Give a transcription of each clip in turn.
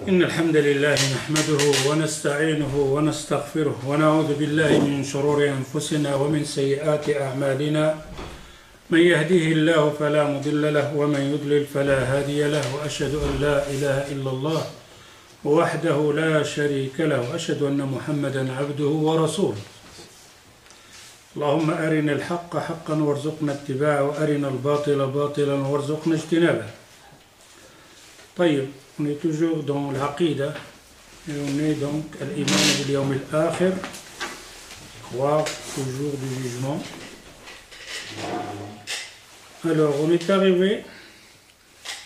إن الحمد لله نحمده ونستعينه ونستغفره ونعوذ بالله من شرور أنفسنا ومن سيئات أعمالنا من يهديه الله فلا مضل له ومن يضلل فلا هادي له وأشهد أن لا إله إلا الله وحده لا شريك له وأشهد أن محمدا عبده ورسوله اللهم أرنا الحق حقا وارزقنا اتباعه وأرنا الباطل باطلا وارزقنا اجتنابه. طيب, on est toujours dans l'aqida et on est donc à l'iman bil yawm al-akhir, croire au jour du jugement. Alors on est arrivé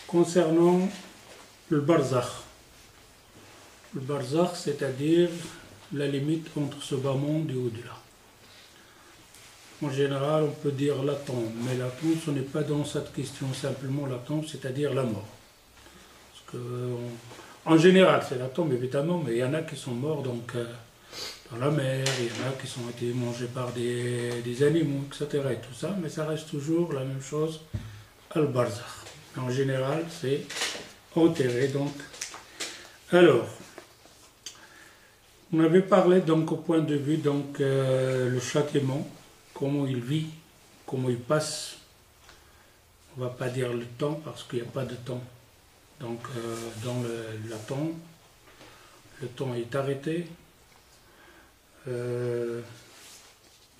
concernant le barzakh. Le barzakh, c'est-à-dire la limite entre ce bas monde et au-delà. En général, on peut dire la tombe, mais la tombe, ce n'est pas dans cette question simplement la tombe, c'est-à-dire la mort. Parce que, en général, c'est la tombe évidemment, mais il y en a qui sont morts donc dans la mer, il y en a qui ont été mangés par des animaux, etc. et tout ça, mais ça reste toujours la même chose, al-barzakh. En général, c'est enterré donc. Alors, on avait parlé donc au point de vue donc le châtiment, comment il vit, comment il passe. On ne va pas dire le temps parce qu'il n'y a pas de temps. Donc dans la tombe, le temps est arrêté.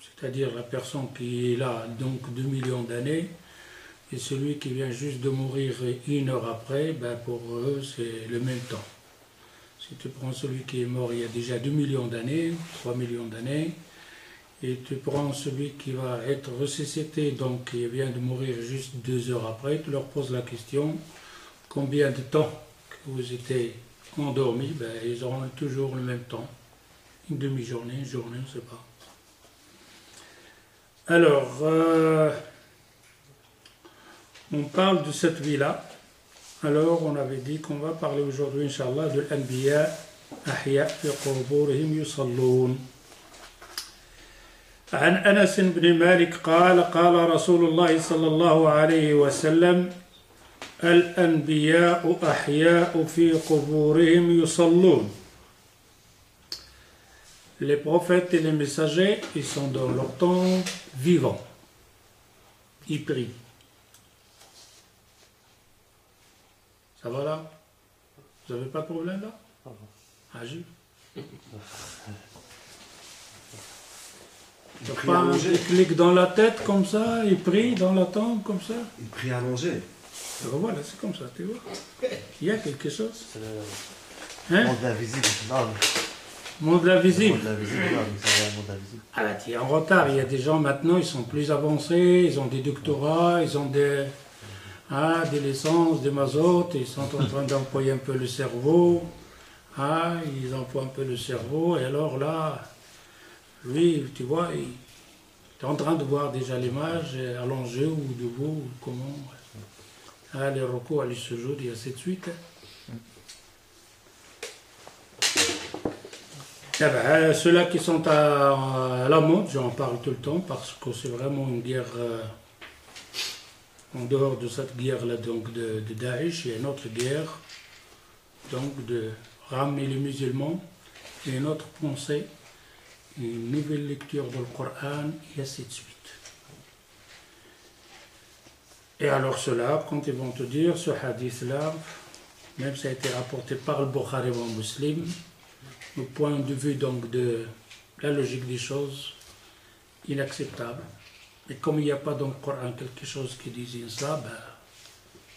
C'est-à-dire la personne qui est là donc 2 millions d'années et celui qui vient juste de mourir 1 heure après, ben pour eux c'est le même temps. Si tu prends celui qui est mort il y a déjà 2 millions d'années, 3 millions d'années, et tu prends celui qui va être ressuscité, donc qui vient de mourir juste 2 heures après, tu leur poses la question, combien de temps que vous étiez endormis, ben, ils auront toujours le même temps. Une demi-journée, une journée, on ne sait pas. Alors, on parle de cette vie-là. Alors, on avait dit qu'on va parler aujourd'hui, Inch'Allah, de l'Anbiya, Ahya fi quburihim yusallun. عن أنس بن مالك قال قال رسول الله صلى الله عليه وسلم الأنبياء أحياء في قبورهم يصلون. Les prophètes et les messagers, ils sont dans leur temps vivants. Ils prient. Ça va là? Vous n'avez pas de problème là? Agis. Il clique dans la tête comme ça, il prie dans la tombe comme ça. Il prie allongé. Alors voilà, c'est comme ça, tu vois. Il y a quelque chose. C'est le monde invisible. Monde invisible. Monde invisible, c'est le monde invisible. Ah là, tu es en retard. Il y a des gens maintenant, ils sont plus avancés, ils ont des doctorats, ils ont des licences, des mazotes, ils sont en train d'employer un peu le cerveau. Ils emploient un peu le cerveau, et alors là. Lui, tu vois, il est en train de voir déjà l'image allongée ou debout, ou comment. Les recours, les sujouds, et ainsi de suite. Ceux-là qui sont à la mode, j'en parle tout le temps, parce que c'est vraiment une guerre. En dehors de cette guerre-là, donc de Daesh, il y a une autre guerre, donc de ramener les musulmans, et une autre pensée. Une nouvelle lecture du Coran, et ainsi de suite. Et alors cela, quand ils vont te dire, ce hadith-là, même ça a été rapporté par le Bukhari ou Muslim, au point de vue donc de la logique des choses, inacceptable. Et comme il n'y a pas dans le Coran quelque chose qui disait ça, ben,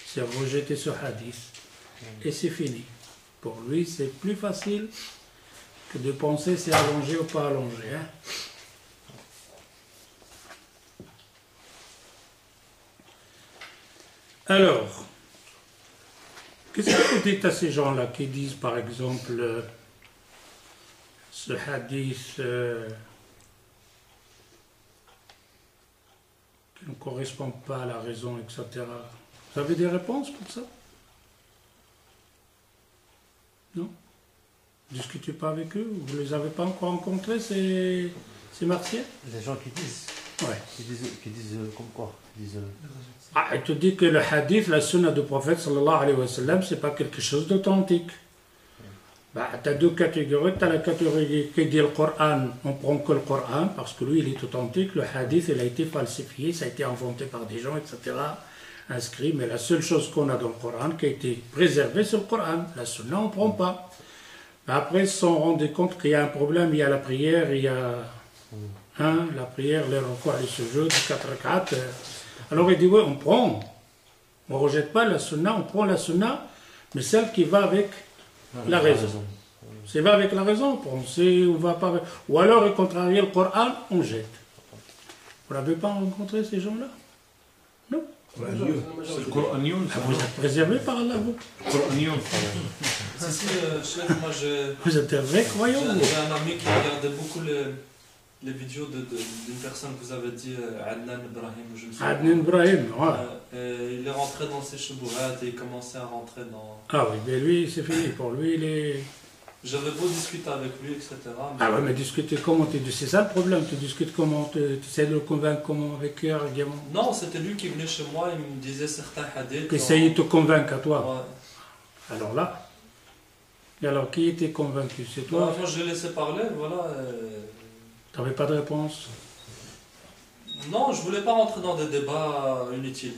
c'est rejeter ce hadith. Et c'est fini. Pour lui, c'est plus facile que de penser c'est allongé ou pas allongé. Alors, qu'est-ce que vous dites à ces gens-là qui disent par exemple ce hadith qui ne correspond pas à la raison, etc. Vous avez des réponses pour ça? Non? Discutez pas avec eux? Vous ne les avez pas encore rencontrés, ces martiens? Les gens qui disent. Ouais. Qui disent comme quoi? Il te dit que le hadith, la sunna du prophète sallallahu alayhi wa sallam, c'est pas quelque chose d'authentique. Bah, tu as deux catégories. Tu as la catégorie qui dit le Coran, on prend que le Coran, parce que lui, il est authentique. Le hadith, il a été falsifié, ça a été inventé par des gens, etc., inscrit. Mais la seule chose qu'on a dans le Coran, qui a été préservée, c'est le Coran. La sunna, on ne prend pas. Après, ils se sont rendus compte qu'il y a un problème, il y a la prière, il y a la prière, les recours, les sujouds, les 4 rak'at. Alors il dit, oui, on prend. On ne rejette pas la sunna, on prend la sunna, mais celle qui va avec la raison. C'est va avec la raison, on va pas. Ou alors, au contraire, le Coran, on jette. Vous n'avez pas rencontré ces gens-là? Non. C'est le Coranioun. Vous êtes préservé par Allah, vous. Coranioun. Si, chef, moi Vous êtes un vrai croyant. j'ai un ami qui regardait beaucoup les vidéos d'une personne que vous avez dit, Adnan Ibrahim. Je me souviens. Adnan Ibrahim, ouais. Il est rentré dans ses choubouhats et il commençait à rentrer dans. Ah oui, mais lui, c'est fini. Pour lui, il est. J'avais beau discuter avec lui, etc. Ah ouais, mais discuter comment? C'est ça le problème. Tu discutes comment? Tu essaies de le convaincre comment? Avec quel argument? Non, c'était lui qui venait chez moi, il me disait certains hadiths. Essayer de te convaincre à toi. Ouais. Alors là. Et alors, qui était convaincu? C'est toi? Moi, je l'ai laissé parler, voilà. Tu n'avais pas de réponse? Non, je voulais pas rentrer dans des débats inutiles.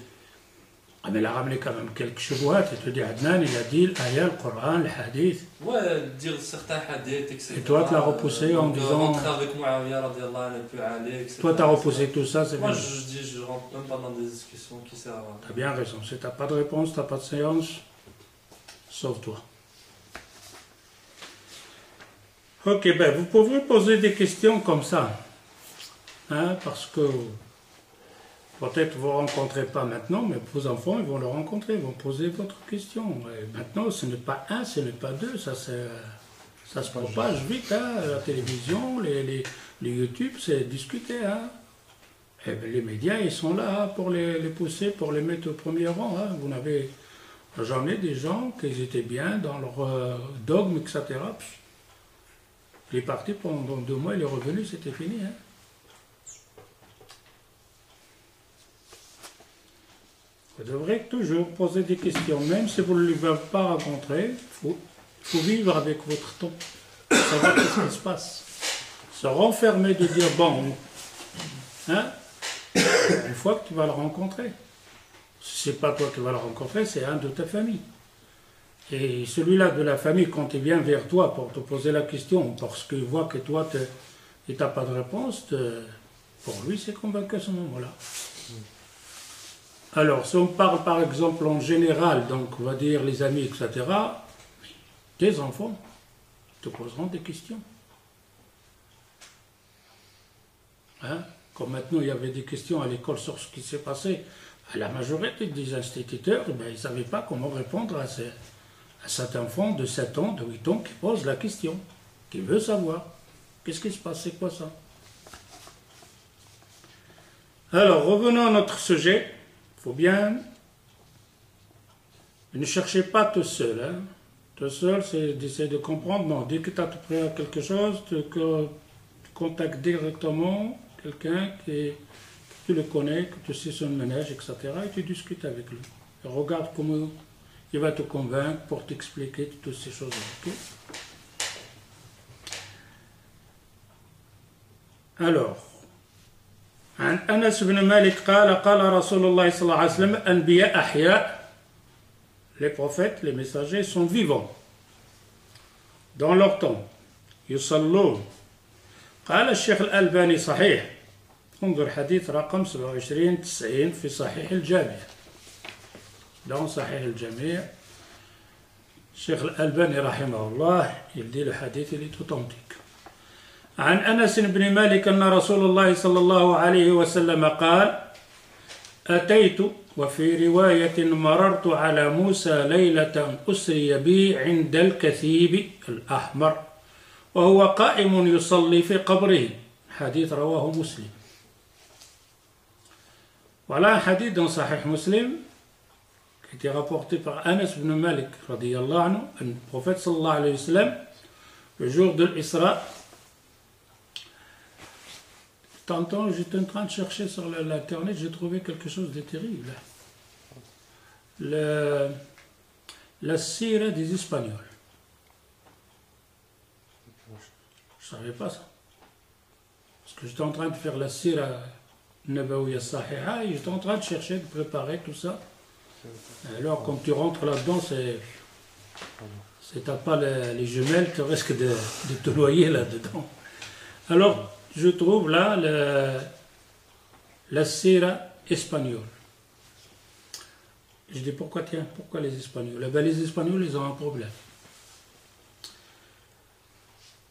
Ah, mais il a ramené quand même quelques chevouettes. Il te dit, Adnan, il a dit l'ayah, le Coran, le hadith. Ouais, dire certains hadiths, etc. Et toi, tu l'as repoussé en disant. Rentrer avec Muawiyah, radiallahu anhu, puis Ali, etc. Toi, tu as repoussé tout ça, c'est Moi, bien. je dis, je rentre même pas dans des discussions qui servent à rien. Tu as bien raison. Si tu n'as pas de réponse, tu n'as pas de séance, sauve-toi. Ok, ben vous pouvez poser des questions comme ça. Hein, parce que peut-être vous ne rencontrez pas maintenant, mais vos enfants, ils vont le rencontrer, ils vont poser votre question. Et maintenant, ce n'est pas un, ce n'est pas deux, ça se propage vite. Hein, la télévision, les YouTube, c'est discuté. Hein. Et bien, les médias, ils sont là hein, pour les pousser, pour les mettre au premier rang. Hein. Vous n'avez jamais des gens qui étaient bien dans leur dogme, etc. Il est parti pendant 2 mois, il est revenu, c'était fini. Hein. Vous devrez toujours poser des questions, même si vous ne l'avez pas rencontré, il faut vivre avec votre temps, savoir ce qui se passe. Se renfermer de dire, bon, hein, une fois que tu vas le rencontrer. Si ce n'est pas toi qui vas le rencontrer, c'est un de ta famille. Et celui-là de la famille, quand il vient vers toi pour te poser la question, parce qu'il voit que toi, tu n'as pas de réponse, pour lui, c'est convaincu à ce moment-là. Alors, si on parle par exemple en général, donc on va dire les amis, etc., tes enfants te poseront des questions. Hein? Comme maintenant, il y avait des questions à l'école sur ce qui s'est passé. La majorité des instituteurs, ben, ils ne savaient pas comment répondre à cet enfant de 7 ans, de 8 ans qui pose la question, qui veut savoir. Qu'est-ce qui se passe? C'est quoi ça? Alors, revenons à notre sujet. Il faut bien... Ne cherchez pas tout seul. Hein. Tout seul, c'est d'essayer de comprendre. Non, dès que tu as appris à quelque chose, tu contactes directement quelqu'un que tu le connais, que tu sais son ménage, etc. Et tu discutes avec lui. Et regarde comment il va te convaincre pour t'expliquer toutes ces choses. Okay? Alors, عن أنس بن مالك قال قال رسول الله صلى الله عليه وسلم أنبياء أحياء. Les prophètes, les messagers sont vivants dans leur temps. يصلون. قال الشيخ الألباني صحيح. انظر حديث رقم 2790 في صحيح الجامع. Dans صحيح الجامع, الشيخ الألباني رحمه الله, il dit le hadith, il est authentique. عن أنس بن مالك أن رسول الله صلى الله عليه وسلم قال: أتيت وفي رواية مررت على موسى ليلة أسري بي عند الكثيب الأحمر وهو قائم يصلي في قبره. حديث رواه مسلم. Voilà un hadith dans Sahih Muslim qui était rapporté par Anas ibn Malik radiyallahu anhu, le prophète sallallahu alayhi wa sallam, le jour de l'Isra. Tantôt, j'étais en train de chercher sur l'internet, j'ai trouvé quelque chose de terrible. La sira des Espagnols. Je ne savais pas ça. Parce que j'étais en train de faire la sira Nabawiya Sahiha et j'étais en train de chercher, de préparer tout ça. Alors, quand tu rentres là-dedans, t'as pas les jumelles, tu risques de te noyer là-dedans. Alors, je trouve là la sira espagnole. Je dis pourquoi les Espagnols? Eh bien, les Espagnols, ils ont un problème.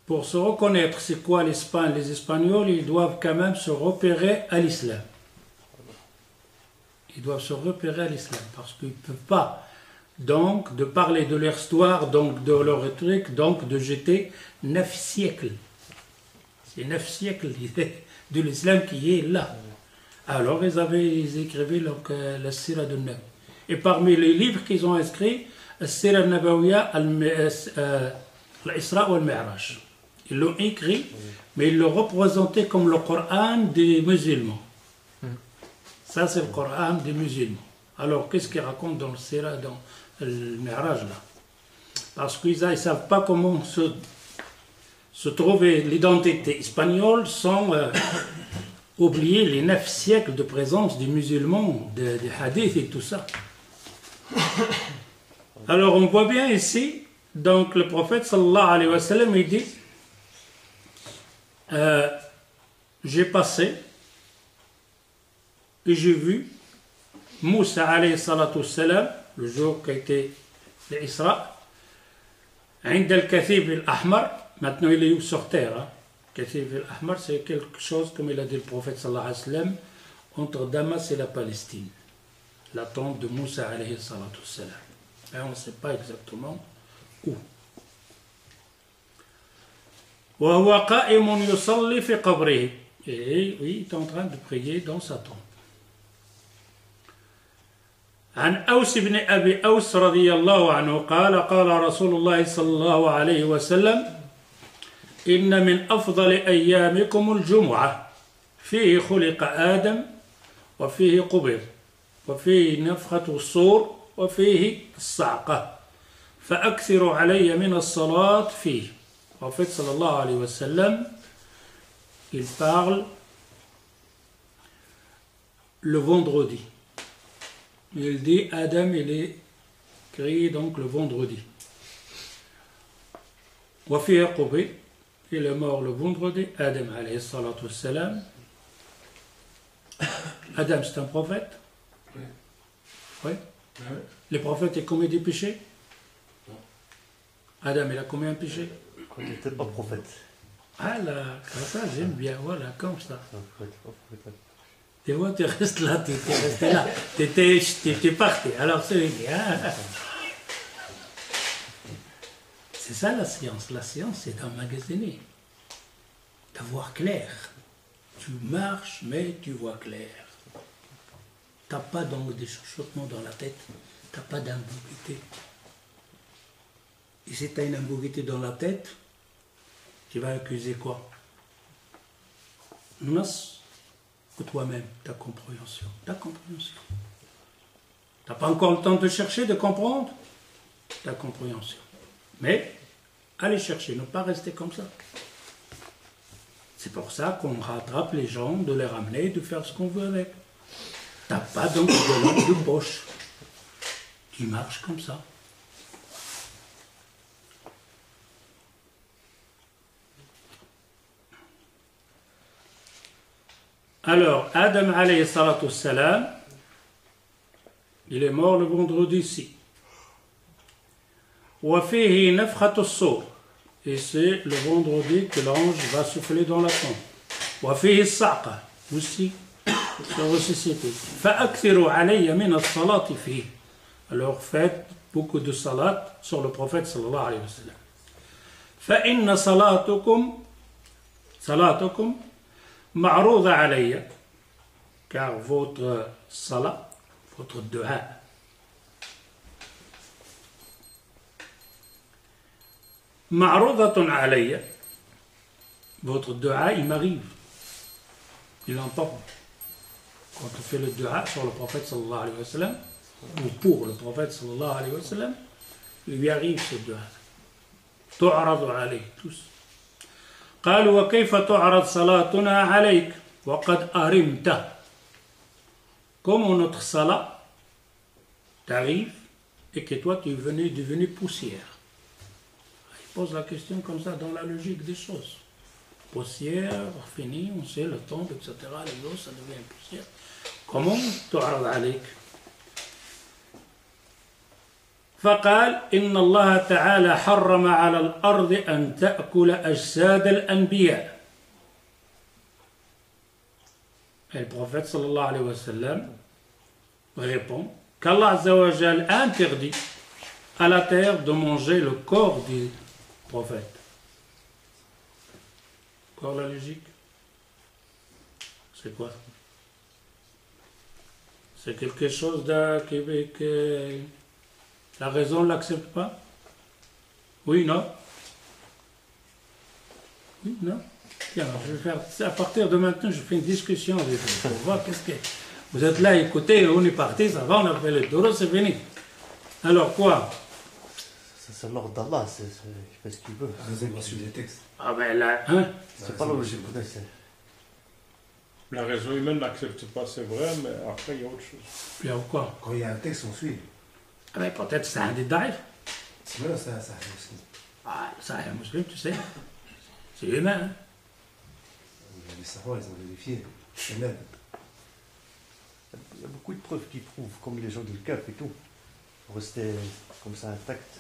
Pour se reconnaître c'est quoi l'Espagne, les Espagnols, ils doivent quand même se repérer à l'islam. Ils doivent se repérer à l'islam parce qu'ils ne peuvent pas, donc, de parler de leur histoire, donc de leur truc, donc de jeter 9 siècles. C'est 9 siècles de l'islam qui est là. Alors, ils écrivaient donc, la Sira de Nabawi. Et parmi les livres qu'ils ont inscrits, la Sira Nabawiya, l'Isra ou al-Mi'raj. Ils l'ont écrit, mais ils l'ont représenté comme le Coran des musulmans. Ça, c'est le Coran des musulmans. Alors, qu'est-ce qu'ils racontent dans le Sira, dans le Mi'raj, là? Parce qu'ils ne savent pas comment se trouver l'identité espagnole sans oublier les 9 siècles de présence des musulmans, des hadiths et tout ça. Alors, on voit bien ici, donc le prophète sallallahu alayhi wa sallam, il dit j'ai passé et j'ai vu Moussa alayhi salatu salam, le jour qui a été l'Isra, عند الكثيب الأحمر, maintenant il est sur terre. Hein. Kathib al-Ahmar, c'est quelque chose, comme il a dit le prophète sallallahu alayhi wa sallam, entre Damas et la Palestine. La tombe de Moussa alayhi salatu salam. Et on ne sait pas exactement où. وهو قائم يصلي في قبره. Et oui, il est en train de prier dans sa tombe. عن أوس بن أبي أوس رضي الله عنه قال قال رسول الله صلى الله عليه وسلم إن من أفضل أيامكم الجمعة فيه خلق آدم وفيه قبر وفيه نفخة الصور وفيه الصعقة فأكثروا علي من الصلاة فيه. En fait, sallallahu alayhi wa sallam, il parle le vendredi. Il dit Adam, il est créé donc le vendredi. Wa fihi qubir, il est mort le vendredi. Adam alayhi salatu wassalam. Adam, c'est un prophète? Oui. Oui. Oui. Les prophètes, ils commettent des péchés? Non. Adam, il a commis un péché? Quand il n'était pas prophète. Ah là, comme ça, j'aime bien, voilà, comme ça. Prophète. Tu vois, tu restes là, tu étais resté là, tu étais parti. Alors c'est bien. C'est ça la science. La science, c'est d'emmagasiner, d'avoir clair. Tu marches, mais tu vois clair. Tu n'as pas donc des chuchotements dans la tête, tu n'as pas d'ambiguïté. Et si tu as une ambiguïté dans la tête, tu vas accuser quoi? Nas ou toi-même, ta compréhension. Ta compréhension. Tu n'as pas encore le temps de chercher, de comprendre ta compréhension. Mais, allez chercher, ne pas rester comme ça. C'est pour ça qu'on rattrape les gens, de les ramener, de faire ce qu'on veut avec. Tu n'as pas donc de langue de poche. Tu marches comme ça. Alors, Adam alayhi salatu salam, il est mort le vendredi-ci. وفيه نفخة الصور, et c'est le vendredi que l'ange va souffler dans la tombe. وفيه الصعقة, aussi la ressuscité. فأكثروا علي من الصلاة فيه. Alors faites beaucoup de salat sur le prophète sallallahu alayhi wa sallam. فإن صلاتكم معروضة علي, car votre salat, votre dua, معروضة علي, votre dua, il m'arrive, il entend. Quand on fait le dua sur le prophète sallallahu alayhi wa sallam, ou pour le prophète sallallahu alayhi wa sallam, il lui arrive ce dua. تعرض عليه, tous. قال وكيف تعرض صلاتنا عليك وقد أرمت. Comment notre salat t'arrive et que toi tu es devenu poussière. Il pose la question comme ça dans la logique des choses. Poussière, fini, on sait, le tombe, etc. Les os, ça devient poussière. Comment تعرض عليك؟ فقال إن الله تعالى حرم على الأرض أن تأكل أجساد الأنبياء. Et le prophète sallallahu alayhi wa sallam répond qu'Allah Azza wa Jal a interdit à la terre de manger le corps du prophète. Encore la logique? C'est quoi? C'est quelque chose que la raison ne l'accepte pas? Oui, non? Oui, non? Tiens, je vais faire, à partir de maintenant, je fais une discussion avec vous pour voir qu'est-ce que... Vous êtes là, écoutez, on est parti, ça va, on a fait le tour, c'est fini. Alors quoi? C'est l'ordre d'Allah, il fait ce qu'il veut. Vous avez reçu des textes. Ah ben là, hein? C'est pas logique. La raison humaine n'accepte pas, c'est vrai, mais après il y a autre chose. Puis quoi? Quand il y a un texte, on suit. Ah ben peut-être c'est un détail. C'est vrai, ça arrive aussi. Ah, ça, un musulman, tu sais. C'est humain, hein? Les savants, ils ont vérifié. C'est même. Il y a beaucoup de preuves qui prouvent, comme les gens du Cap et tout, pour rester comme ça intact.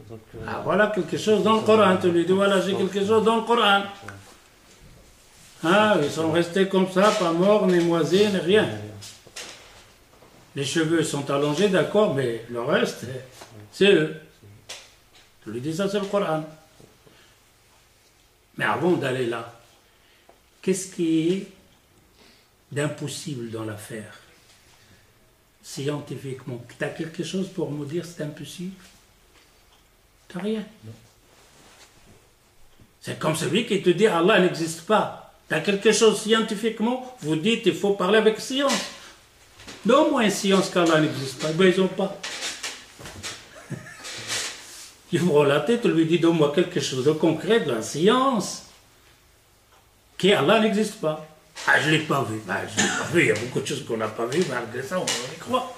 Donc, Ah, voilà quelque chose dans le Coran. Tu lui dis, voilà, j'ai quelque chose dans le Coran. Ah, ils sont restés comme ça, pas morts, ni moisis, ni rien. Les cheveux sont allongés, d'accord, mais le reste, c'est eux. Tu lui dis, ça, c'est le Coran. Mais avant d'aller là, qu'est-ce qui est d'impossible dans l'affaire? Scientifiquement, tu as quelque chose pour me dire c'est impossible? Tu n'as rien. C'est comme celui qui te dit Allah n'existe pas. Tu as quelque chose scientifiquement, vous dites il faut parler avec science. Donne-moi une science qu'Allah n'existe pas. Ben, ils n'ont pas. Il ouvre la tête, lui dit donne-moi quelque chose de concret de la science. Qu'Allah n'existe pas. Ah, je ne l'ai pas vu. Ben, je ne l'ai pas vu. Il y a beaucoup de choses qu'on n'a pas vues. Malgré ça, on y croit.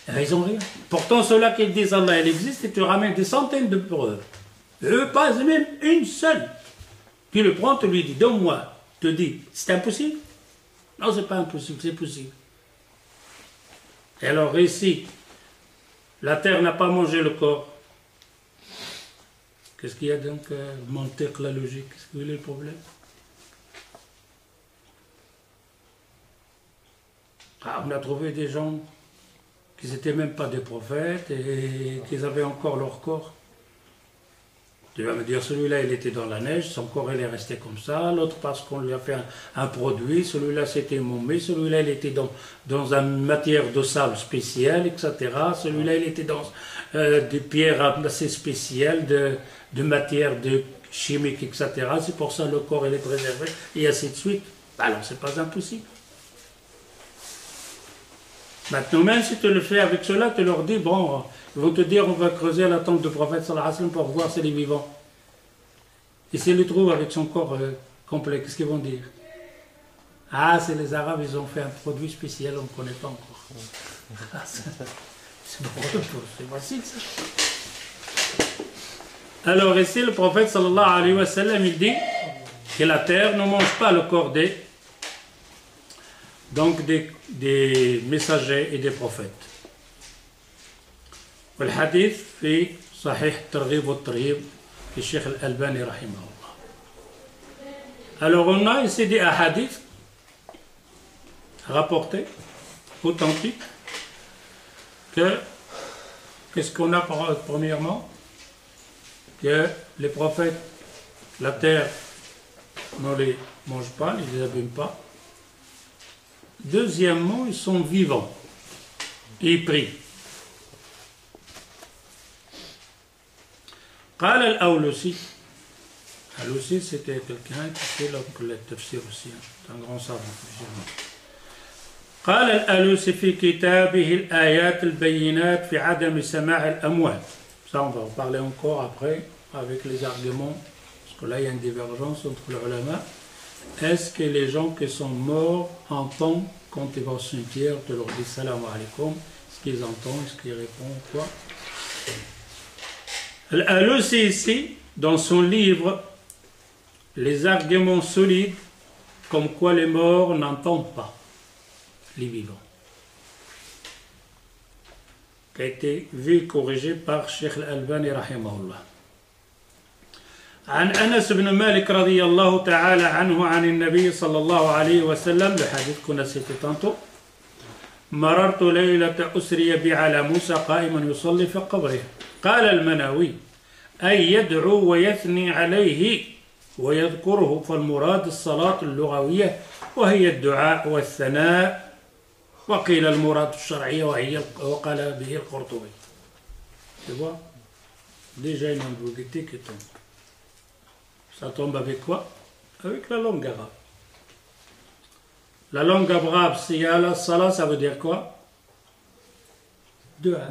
Et ils n'ont rien. Pourtant, ceux-là qui disent Allah, il existe, et tu ramènes des centaines de preuves. Eux, pas même une seule. Tu le prends, tu lui dis, donne-moi. Tu dis, c'est impossible? Non, c'est pas impossible, c'est possible. Et alors ici, la terre n'a pas mangé le corps. Qu'est-ce qu'il y a donc mentir la logique? Qu'est-ce qu'il est le problème? Ah, on a trouvé des gens qui n'étaient même pas des prophètes et qui avaient encore leur corps. Tu vas me dire, celui-là, il était dans la neige, son corps, il est resté comme ça. L'autre, parce qu'on lui a fait un produit. Celui-là, c'était mommé. Celui-là, il était dans une matière de sable spéciale, etc. Celui-là, il était dans des pierres assez spéciales, de matière chimique, etc. C'est pour ça que le corps, il est préservé, et ainsi de suite. Alors, c'est pas impossible. Maintenant, même si tu le fais avec cela, tu leur dis, bon, ils vont te dire, on va creuser la tombe du prophète sallallahu alayhi wa sallam pour voir s'il est vivant. Et s'ils le trouvent avec son corps complet, qu'est-ce qu'ils vont dire? Ah, c'est les Arabes, ils ont fait un produit spécial, on ne connaît pas encore. Ah, c'est facile ça. Alors ici, le prophète sallallahu alayhi wa sallam, il dit que la terre ne mange pas le corps des messagers et des prophètes. والحديث في صحيح الترغيب والترهيب للشيخ الألباني رحمه الله. Alors on a ici des hadiths rapportés, authentiques, qu'est-ce qu'on a premièrement? Que les prophètes, la terre ne les mange pas, ne les abîme pas. Deuxièmement, ils sont vivants. Ils prient. قال الأولوسي. Alousi, c'était quelqu'un qui fait le tafsir aussi, un grand savant. قال الألوسي في كتابه الآيات البينات في عدم سماع الأموات. Ça, on va en parler encore après avec les arguments parce que là il y a une divergence entre les ulama. Est-ce que les gens qui sont morts entendent quand ils vont au cimetière, tu leur dis salam alaikum, est-ce qu'ils entendent, est-ce qu'ils répondent, quoi? Al-Alusi, dans son livre, les arguments solides, comme quoi les morts n'entendent pas les vivants, qui a été vu et corrigé par Cheikh Al-Albani rahimahullah. عن أنس بن مالك رضي الله تعالى عنه عن النبي صلى الله عليه وسلم الحديث كنا سيتطنتو مررت ليلة أسري بي على موسى قائما يصلي في قبره قال المناوي أي يدعو ويثني عليه ويذكره فالمراد الصلاة اللغوية وهي الدعاء والثناء وقيل المراد الشرعية وقال به القرطبي. Tu vois, déjà une ambiguïté qui tombe. Ça tombe avec quoi? Avec la langue arabe. La langue arabe, s'il y a la salat, ça veut dire quoi? Dua.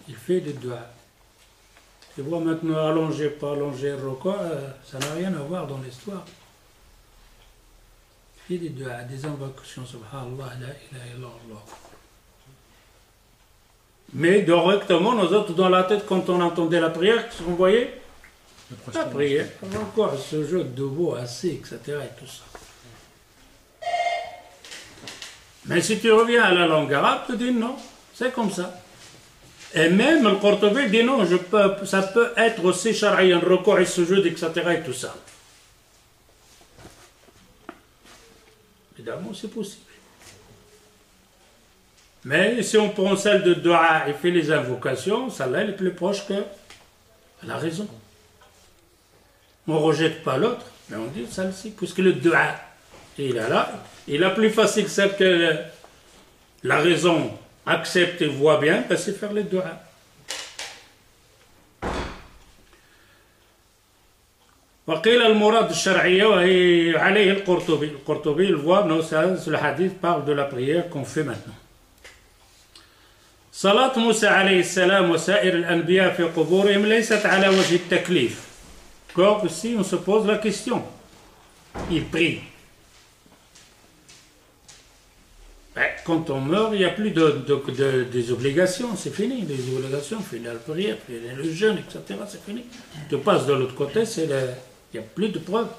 Il fait des dua. Tu vois maintenant, allonger, pas allonger, roko, ça n'a rien à voir dans l'histoire. Il fait des dua, des invocations, subhanallah, la ilaha illallah. Mais directement, nous autres, dans la tête, quand on entendait la prière, qu'est-ce qu'on voyait? La prière, encore ce jeu de debout, assis, etc. et tout ça. Mais si tu reviens à la langue arabe, tu dis non, c'est comme ça. Et même le Qurtubi dit non, ça peut être aussi shari'an, recours et sujoud, etc. et tout ça. Évidemment, c'est possible. Mais si on prend celle de dua et fait les invocations, celle-là elle est plus proche que la raison. On ne rejette pas l'autre, mais on dit celle-ci, puisque le dua, il est là, il est plus facile celle que la raison accepte et voit bien, ben c'est faire le dua. وقيل المراد الشرعية وهي عليه القرطبي il voit, non, le hadith parle de la prière qu'on fait maintenant. صلاة موسى عليه السلام وسائر الأنبياء في قبورهم ليست على وجه التكليف. Encore ici, on se pose la question. Il prie. Quand on meurt, il n'y a plus des obligations, c'est fini. Les obligations, fini la prière, fini le jeûne, etc. C'est fini. Tu passes de l'autre côté, il n'y a plus de preuves.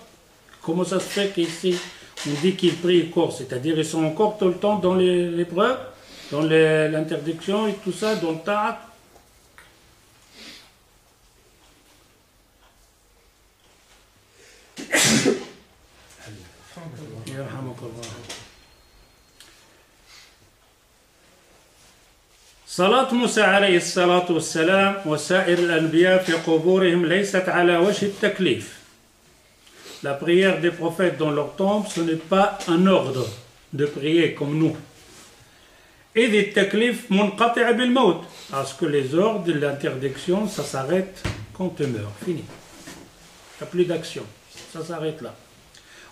Comment ça se fait qu'ici, on dit qu'ils prient encore? C'est-à-dire qu'ils sont encore tout le temps dans les preuves, dans l'interdiction et tout ça, dans le ta'at. صلاة موسى عليه الصلاة والسلام وسائر الأنبياء في قبورهم ليست على وجه التكليف. La prière des prophètes dans leur tombe, ce n'est pas un ordre de prier comme nous. إذ التكليف منقطع بالموت. Parce que les ordres, l'interdiction, ça s'arrête quand tu meurs. Fini. Il n'y a plus d'action. Ça s'arrête là.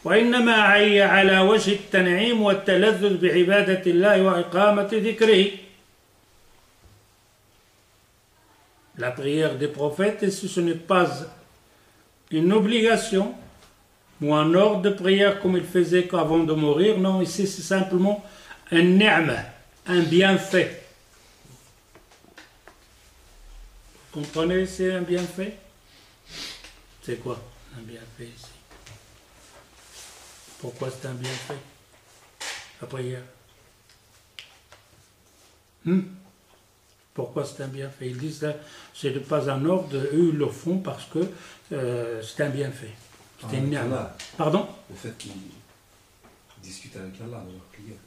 وإنما هي على وجه التنعيم والتلذذ بعبادة الله وإقامة ذكره. La prière des prophètes, et ce n'est pas une obligation ou un ordre de prière comme ils faisaient avant de mourir. Non, ici c'est simplement un ni'ma, un bienfait. Vous comprenez, c'est un bienfait? C'est quoi un bienfait ici? Pourquoi c'est un bienfait? La prière. Pourquoi c'est un bienfait? Ils disent que ce n'est pas un ordre, eux ils le font parce que c'est un bienfait. C'est une ni'ma. Pardon? Le fait qu'ils discutent avec Allah dans leur prière.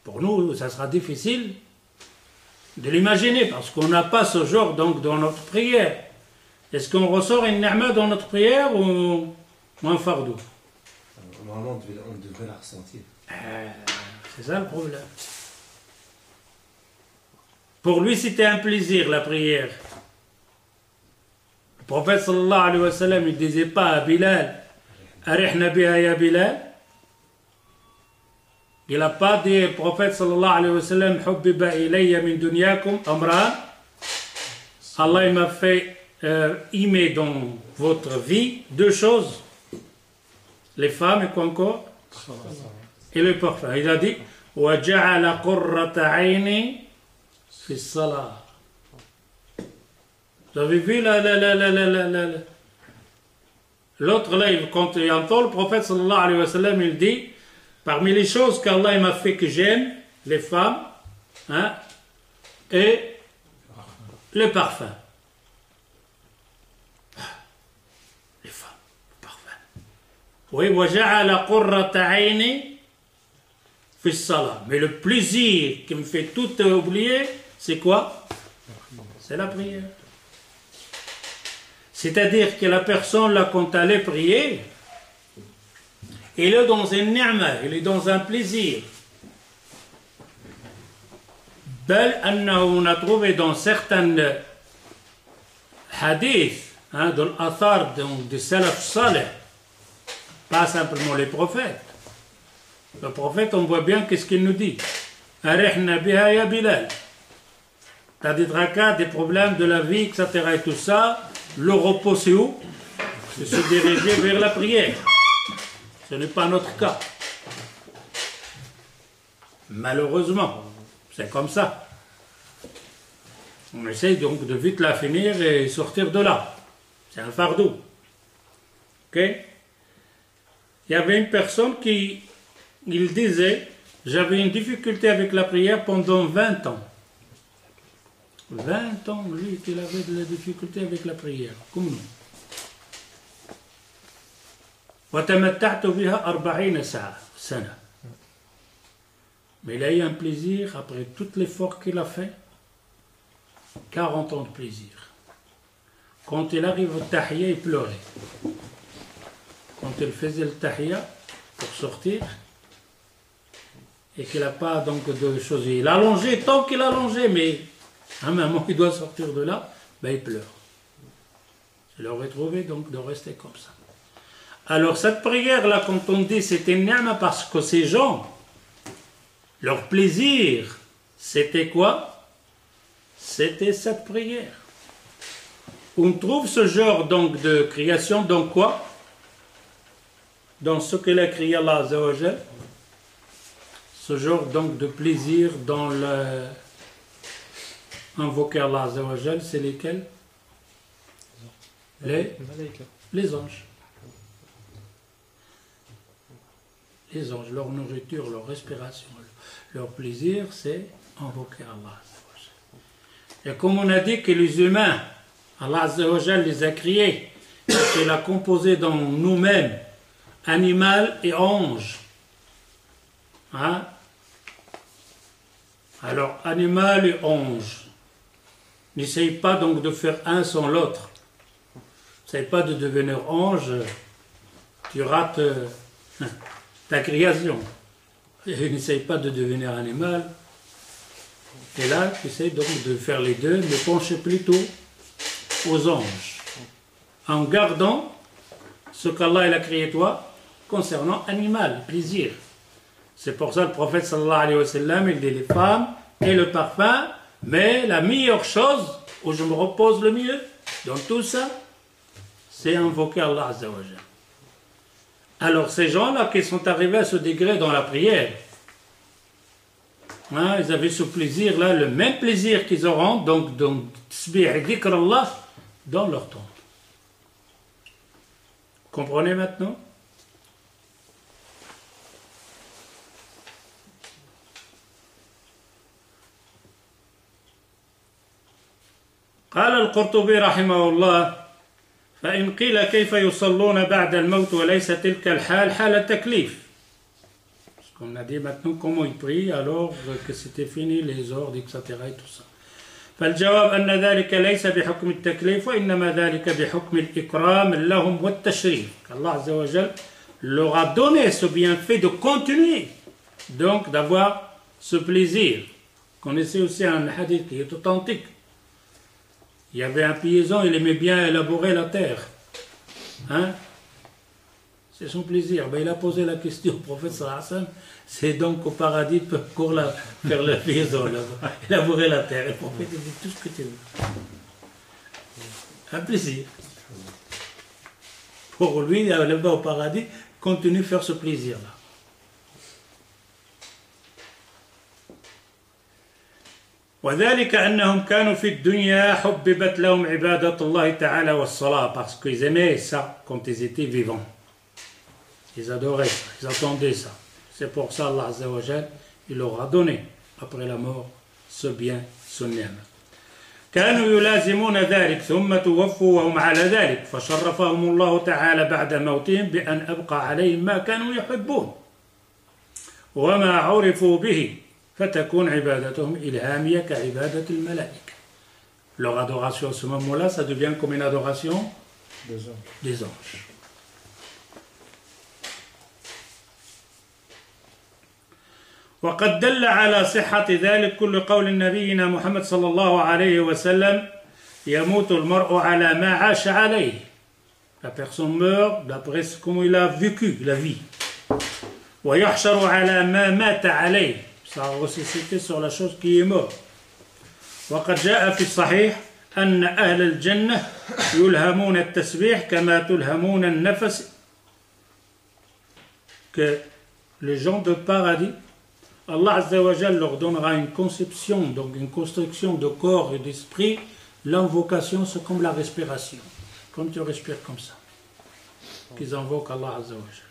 Pour nous, ça sera difficile de l'imaginer parce qu'on n'a pas ce genre donc dans notre prière. Est-ce qu'on ressort une ni'ma dans notre prière ou un fardeau? Normalement, on devrait la ressentir. C'est ça le problème. Pour lui, c'était un plaisir, la prière. Le prophète sallallahu alayhi wa sallam, il ne disait pas à Bilal, Arihna biha ya Bilal. Il n'a pas dit, le prophète sallallahu alayhi wa sallam, Hubbiba ilayya min dunyakum amran. Allah il m'a fait y met dans votre vie deux choses, les femmes et quoi encore, et le parfum. Il a dit وَجَعَلَ قُرَّةَ عَيْنِ فِي الصَّلَاةِ. Vous avez vu l'autre là, quand il entend le prophète sallallahu alayhi wa sallam, il dit parmi les choses qu'Allah m'a fait que j'aime, les femmes, hein, et le parfum. Les femmes, le parfum. Oui, وَجَعَلَ قُرَّةَ عَيْنِ فِي الصَّلَاةِ. Mais le plaisir qui me fait tout oublier, c'est quoi? C'est la prière. C'est-à-dire que la personne, là, quand elle est priée, il est dans une ni'ma, il est dans un plaisir. Bel on a trouvé dans certains hadiths, hein, dans l'athar des salaf salih, pas simplement les prophètes. Le prophète, on voit bien qu'est-ce qu'il nous dit. Arihna biha ya Bilal. T'as des tracas, des problèmes de la vie, etc. et tout ça. Le repos, c'est où? C'est se diriger vers la prière. Ce n'est pas notre cas. Malheureusement, c'est comme ça. On essaye donc de vite la finir et sortir de là. C'est un fardeau. Ok? Il y avait une personne qui, il disait, j'avais une difficulté avec la prière pendant 20 ans. 20 ans, lui, qu'il avait de la difficulté avec la prière, comme nous. وتمتعت بها 40 سنة. Mais il a eu un plaisir, après tout l'effort qu'il a fait, 40 ans de plaisir. Quand il arrive au tahiyya, il pleurait. Quand il faisait le tahiyya, pour sortir, et qu'il n'a pas donc de choses, il a allongé tant qu'il a allongé, mais à un moment il doit sortir de là, ben il pleure. Je l'aurais trouvé donc de rester comme ça. Alors cette prière-là, quand on dit c'était ni'ma, parce que ces gens, leur plaisir, c'était quoi? C'était cette prière. On trouve ce genre donc de création dans quoi? Dans ce qu'il a créé Allah Azza wa Jal. Ce genre donc de plaisir dans le invoquer Allah Azza wa Jal, c'est lesquels? Les anges. Les anges, leur nourriture, leur respiration, leur plaisir, c'est invoquer Allah Azza wa Jal. Et comme on a dit que les humains, Allah Azza wa Jal les a créés, et qu'il a composé dans nous-mêmes animal et ange. Hein? Alors, animal et ange. N'essaye pas donc de faire un sans l'autre. N'essaye pas de devenir ange, tu rates ta création. Et n'essaye pas de devenir animal. Et là, tu essaies donc de faire les deux, mais pencher plutôt aux anges. En gardant ce qu'Allah a créé toi concernant animal, plaisir. C'est pour ça que le prophète sallallahu alayhi wa sallam, il dit les femmes et le parfum, mais la meilleure chose où je me repose le mieux dans tout ça, c'est invoquer Allah Azza wa Jal. Alors ces gens-là qui sont arrivés à ce degré dans la prière, hein, ils avaient ce plaisir-là, le même plaisir qu'ils auront donc dans Tasbih et Dhikr Allah dans leur tombe. Comprenez maintenant? قال القرطبي رحمه الله فإن قيل كيف يصلون بعد الموت وليس تلك الحال حال التكليف. Parce qu'on a dit maintenant comment ils prient alors que c'était fini les ordres etc. et tout ça. فالجواب أن ذلك ليس بحكم التكليف وإنما ذلك بحكم الإكرام لهم والتشريف. Allah Azza wa Jal leur a donné ce bienfait de continuer donc d'avoir ce plaisir. Vous connaissez aussi un hadith qui est authentique. Il y avait un paysan, il aimait bien élaborer la terre. Hein? C'est son plaisir. Ben, il a posé la question au prophète sallallahu alayhi wa sallam, c'est donc au paradis pour faire le paysan, élaborer la terre. Et le prophète il dit tout ce que tu veux. Un plaisir. Pour lui, là-bas au paradis, continue de faire ce plaisir-là. وذلك أنهم كانوا في الدنيا حببت لهم عبادة الله تعالى والصلاة parce qu'ils aimaient ça quand ils étaient vivants. Ils adoraient ça, ils attendaient ça. C'est pour ça Allah Azza wa Jal, il leur a donné après la mort ce bien, ce ni'ma. كانوا يلازمون ذلك ثم توفوا وهم على ذلك فشرفهم الله تعالى بعد موتهم بأن أبقى عليهم ما كانوا يحبون وما عرفوا به فتكون عبادتهم إلهامية كعبادة الملائكة. Leur adoration à ce moment-là, ça devient comme une adoration des anges. وقد دل على صحة ذلك كل قول نبينا محمد صلى الله عليه وسلم يموت المرء على ما عاش عليه. La personne meurt d'après comment il a vécu la vie. ويحشر على ما مات عليه. Ça a ressuscité sur la chose qui est morte. وقد جاء في الصحيح أن أهل الجنة يلهمون التسبيح كما تلهمون النفس. Que les gens de paradis, Allah Azza wa Jal leur donnera une conception, donc une construction de corps et d'esprit. L'invocation, c'est comme la respiration. Comme tu respires comme ça. Qu'ils invoquent Allah Azza wa Jal.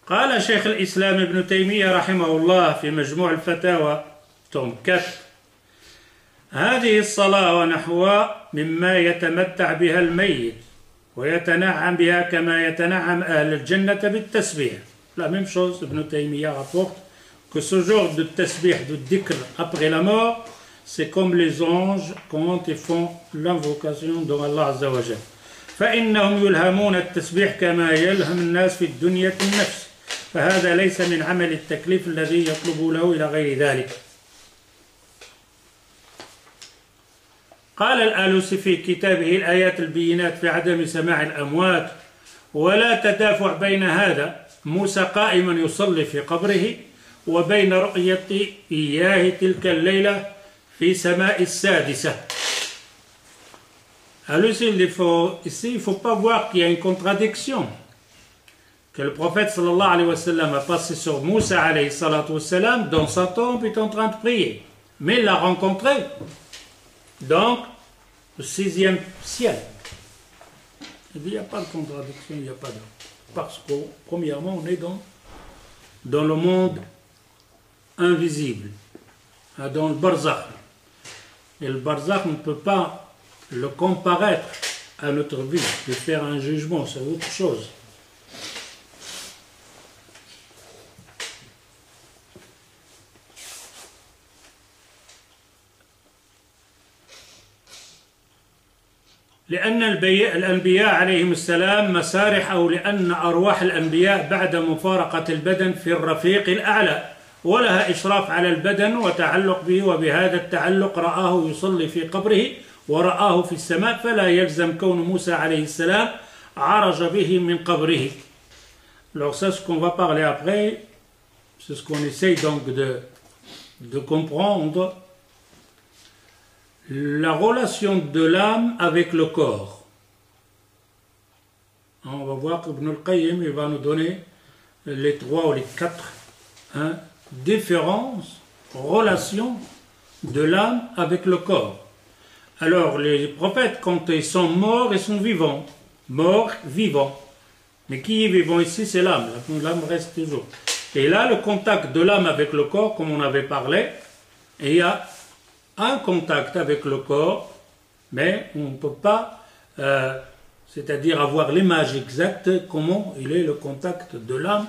قال شيخ الإسلام ابن تيمية رحمه الله في مجموع الفتاوى توم 4 هذه الصلاة ونحوها مما يتمتع بها الميت ويتنعم بها كما يتنعم أهل الجنة بالتسبيح. La même chose, Ibn Taymiyyah rapporte que ce genre de tasbih, de dhikr après la mort, c'est comme les anges quand ils font l'invocation de Allah Azza wa Jal. فإنهم يلهمون التسبيح كما يلهم الناس في الدنيا النفس. فهذا ليس من عمل التكليف الذي يطلب له إلى غير ذلك. قال الآلوسي في كتابه الآيات البينات في عدم سماع الأموات ولا تدافع بين هذا موسى قائما يصلي في قبره وبين رؤية إياه تلك الليلة في سماء السادسة. Àlûsi, ici, il ne faut pas voir qu'il y a une contradiction. Que le prophète sallallahu alayhi wa sallam a passé sur Moussa alayhi salatu wa sallam dans sa tombe, il est en train de prier. Mais il l'a rencontré. Donc, le 6e ciel. Il dit, il n'y a pas de contradiction, il n'y a pas de... Parce que, premièrement, on est dans le monde invisible, dans le barzakh. Et le barzakh ne peut pas le comparaître à notre vie, de faire un jugement, c'est autre chose. لأن الأنبياء عليهم السلام مسارح أو لأن أرواح الأنبياء بعد مفارقة البدن في الرفيق الأعلى ولها إشراف على البدن وتعلق به وبهذا التعلق رآه يصلي في قبره ورآه في السماء فلا يلزم كون موسى عليه السلام عرج به من قبره. Alors ça, ce qu'on va parler après, c'est ce qu'on essaye donc de comprendre. La relation de l'âme avec le corps. On va voir qu'Ibn al-Qayyim il va nous donner les 3 ou les 4 différences, relations de l'âme avec le corps. Alors les prophètes, quand ils sont morts, ils sont vivants. Morts, vivants. Mais qui est vivant ici, c'est l'âme. L'âme reste toujours. Et là, le contact de l'âme avec le corps, comme on avait parlé, et il y a un contact avec le corps, mais on ne peut pas, c'est-à-dire avoir l'image exacte, comment il est le contact de l'âme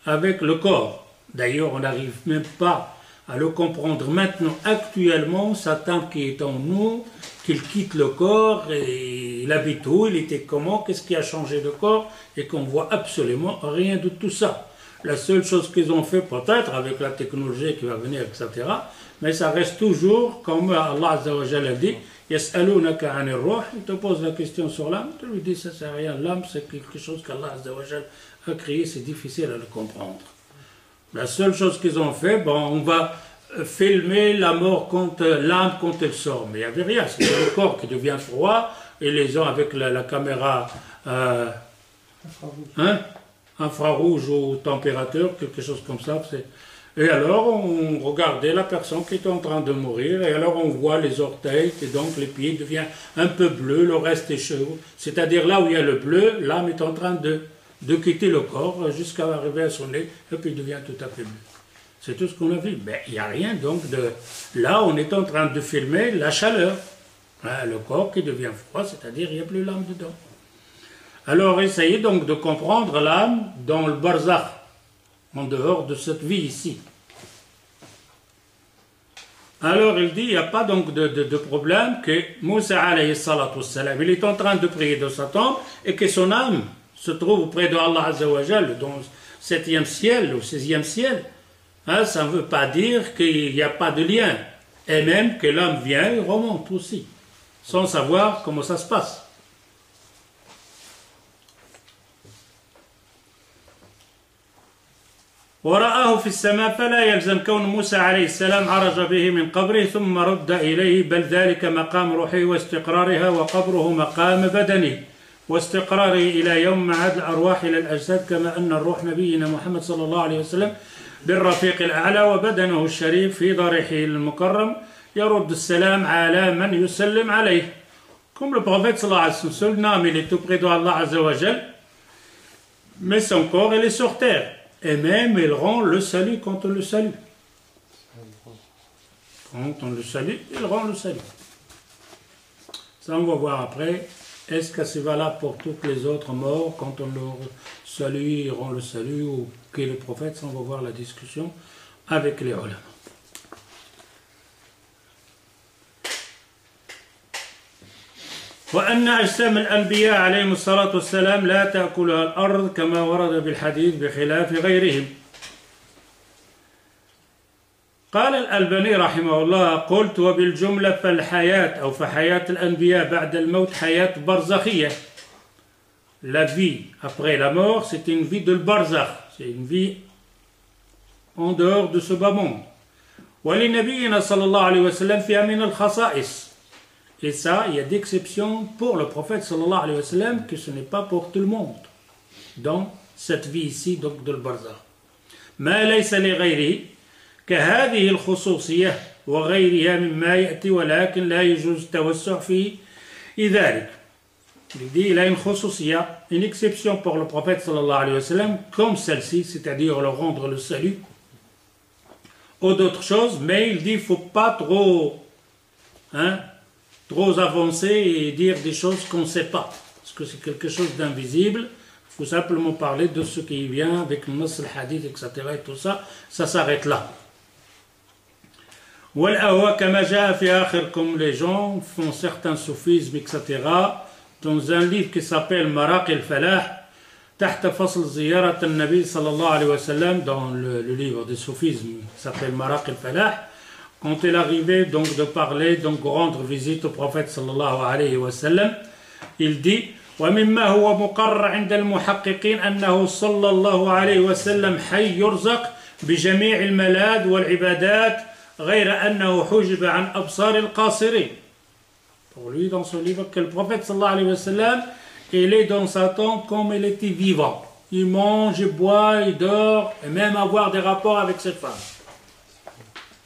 avec le corps. D'ailleurs, on n'arrive même pas à le comprendre maintenant, actuellement, Satan qui est en nous, qu'il quitte le corps, et il habite où, il était comment, qu'est-ce qui a changé de corps, et qu'on voit absolument rien de tout ça. La seule chose qu'ils ont fait, peut-être, avec la technologie qui va venir, etc., mais ça reste toujours, comme Allah Azza wa Jalla dit, Yas'alunaka 'anir ruh, il te pose la question sur l'âme, tu lui dis ça c'est rien, l'âme c'est quelque chose qu'Allah Azza wa Jalla a créé, c'est difficile à le comprendre. La seule chose qu'ils ont fait, bon, on va filmer la mort quand l'âme quand elle sort. Mais il n'y avait rien, c'est le corps qui devient froid et les gens avec la caméra infrarouge ou température, quelque chose comme ça. Et alors on regardait la personne qui était en train de mourir et alors on voit les orteils et donc les pieds deviennent un peu bleus, le reste est chaud. C'est-à-dire là où il y a le bleu, l'âme est en train de quitter le corps jusqu'à arriver à son nez et puis il devient tout à fait bleu. C'est tout ce qu'on a vu. Mais il n'y a rien donc de... Là, on est en train de filmer la chaleur. Le corps qui devient froid, c'est-à-dire il n'y a plus l'âme dedans. Alors, essayez donc de comprendre l'âme dans le barzakh, en dehors de cette vie ici. Alors, il dit, il n'y a pas donc de problème que Moussa alayhi salatu wassalam, il est en train de prier dans sa tombe et que son âme se trouve auprès de Allah Azza wa Jal, dans le 7e ciel ou 16e ciel. Ça ne veut pas dire qu'il n'y a pas de lien. Et même que l'homme vient et remonte aussi, sans savoir comment ça se passe. ورآه في السماء فلا يلزم كون موسى عليه السلام عرج به من قبره ثم رد إليه بل ذلك مقام روحه واستقرارها وقبره مقام بدنه واستقراره إلى يوم معاد الأرواح إلى الأجساد كما أن الروح نبينا محمد صلى الله عليه وسلم بالرفيق الأعلى وبدنه الشريف في ضريحه المكرم يرد السلام على من يسلم عليه. Comme le prophète sallallahu alayhi wa sallam, seul nom il est auprès de Allah Azza wa Jal, mais son corps il est sur terre. Et même il rend le salut quand on le salue. Quand on le salue, il rend le salut. Ça on va voir après. Est-ce que c'est valable pour toutes les autres morts quand on le salue, il rend le salut ou que les prophètes? Ça on va voir la discussion avec les ulama. وأن أجسام الأنبياء عليهم الصلاة والسلام لا تأكلها الأرض كما ورد بالحديث بخلاف غيرهم. قال الألباني رحمه الله قلت وبالجملة فالحياة أو فحياة الأنبياء بعد الموت حياة برزخية. La vie après la mort c'est une vie de barzakh, c'est une vie en dehors de ce bas monde. ولنبينا صلى الله عليه وسلم فيها من الخصائص. Et ça, il y a d'exceptions pour le prophète sallallahu alayhi wa sallam que ce n'est pas pour tout le monde dans cette vie ici donc de l'barzakh. ما ليس لغيره كهذه الخصوصية وغيرها مما يأتي ولكن لا يجوز التوسع في ذلك. Il dit il a une خصوصية, une exception pour le prophète sallallahu alayhi wa sallam comme celle-ci, c'est-à-dire le rendre le salut ou d'autres choses, mais il dit il ne faut pas trop avancer et dire des choses qu'on ne sait pas, parce que c'est quelque chose d'invisible. Il faut simplement parler de ce qui vient avec le nas, le hadith, etc. et tout ça, ça s'arrête là. Comme les gens font certains soufismes, etc. Dans un livre qui s'appelle Maraq al-Falah, تحت فصل زيارة النبي صلى الله عليه وسلم, dans le livre des soufismes qui s'appelle Maraq al-Falah, quand il arrivait donc de parler, donc rendre visite au prophète sallallahu alayhi wa sallam, il dit ومما هو مقرر عند المحققين أنه صلى الله عليه وسلم حي يرزق بجميع الملاذ والعبادات غير أنه حجب عن أبصار القاصرين. Pour lui, dans ce livre, que le prophète sallallahu alayhi wa sallam, il est dans sa tombe comme il était vivant. Il mange, il boit, il dort, et même avoir des rapports avec ses femmes,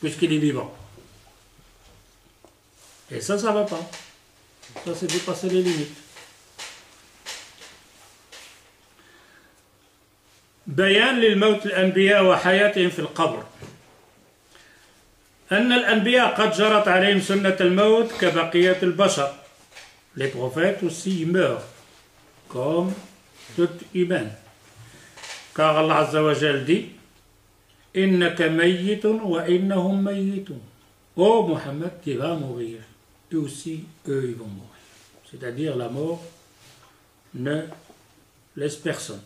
puisqu'il est vivant. Et ça ne va pas. Ça, c'est dépasser les limites. بيان للموت الأنبياء وحياتهم في القبر. أن الأنبياء قد جرت عليهم سنة الموت كبقية البشر. Les prophètes aussi meurent comme tout humain. Car Allah Azza wa Jal dit إنك ميت وإنهم ميتون. Oh Muhammad, tu vas mourir. Et aussi, eux, ils vont mourir. C'est-à-dire, la mort ne laisse personne.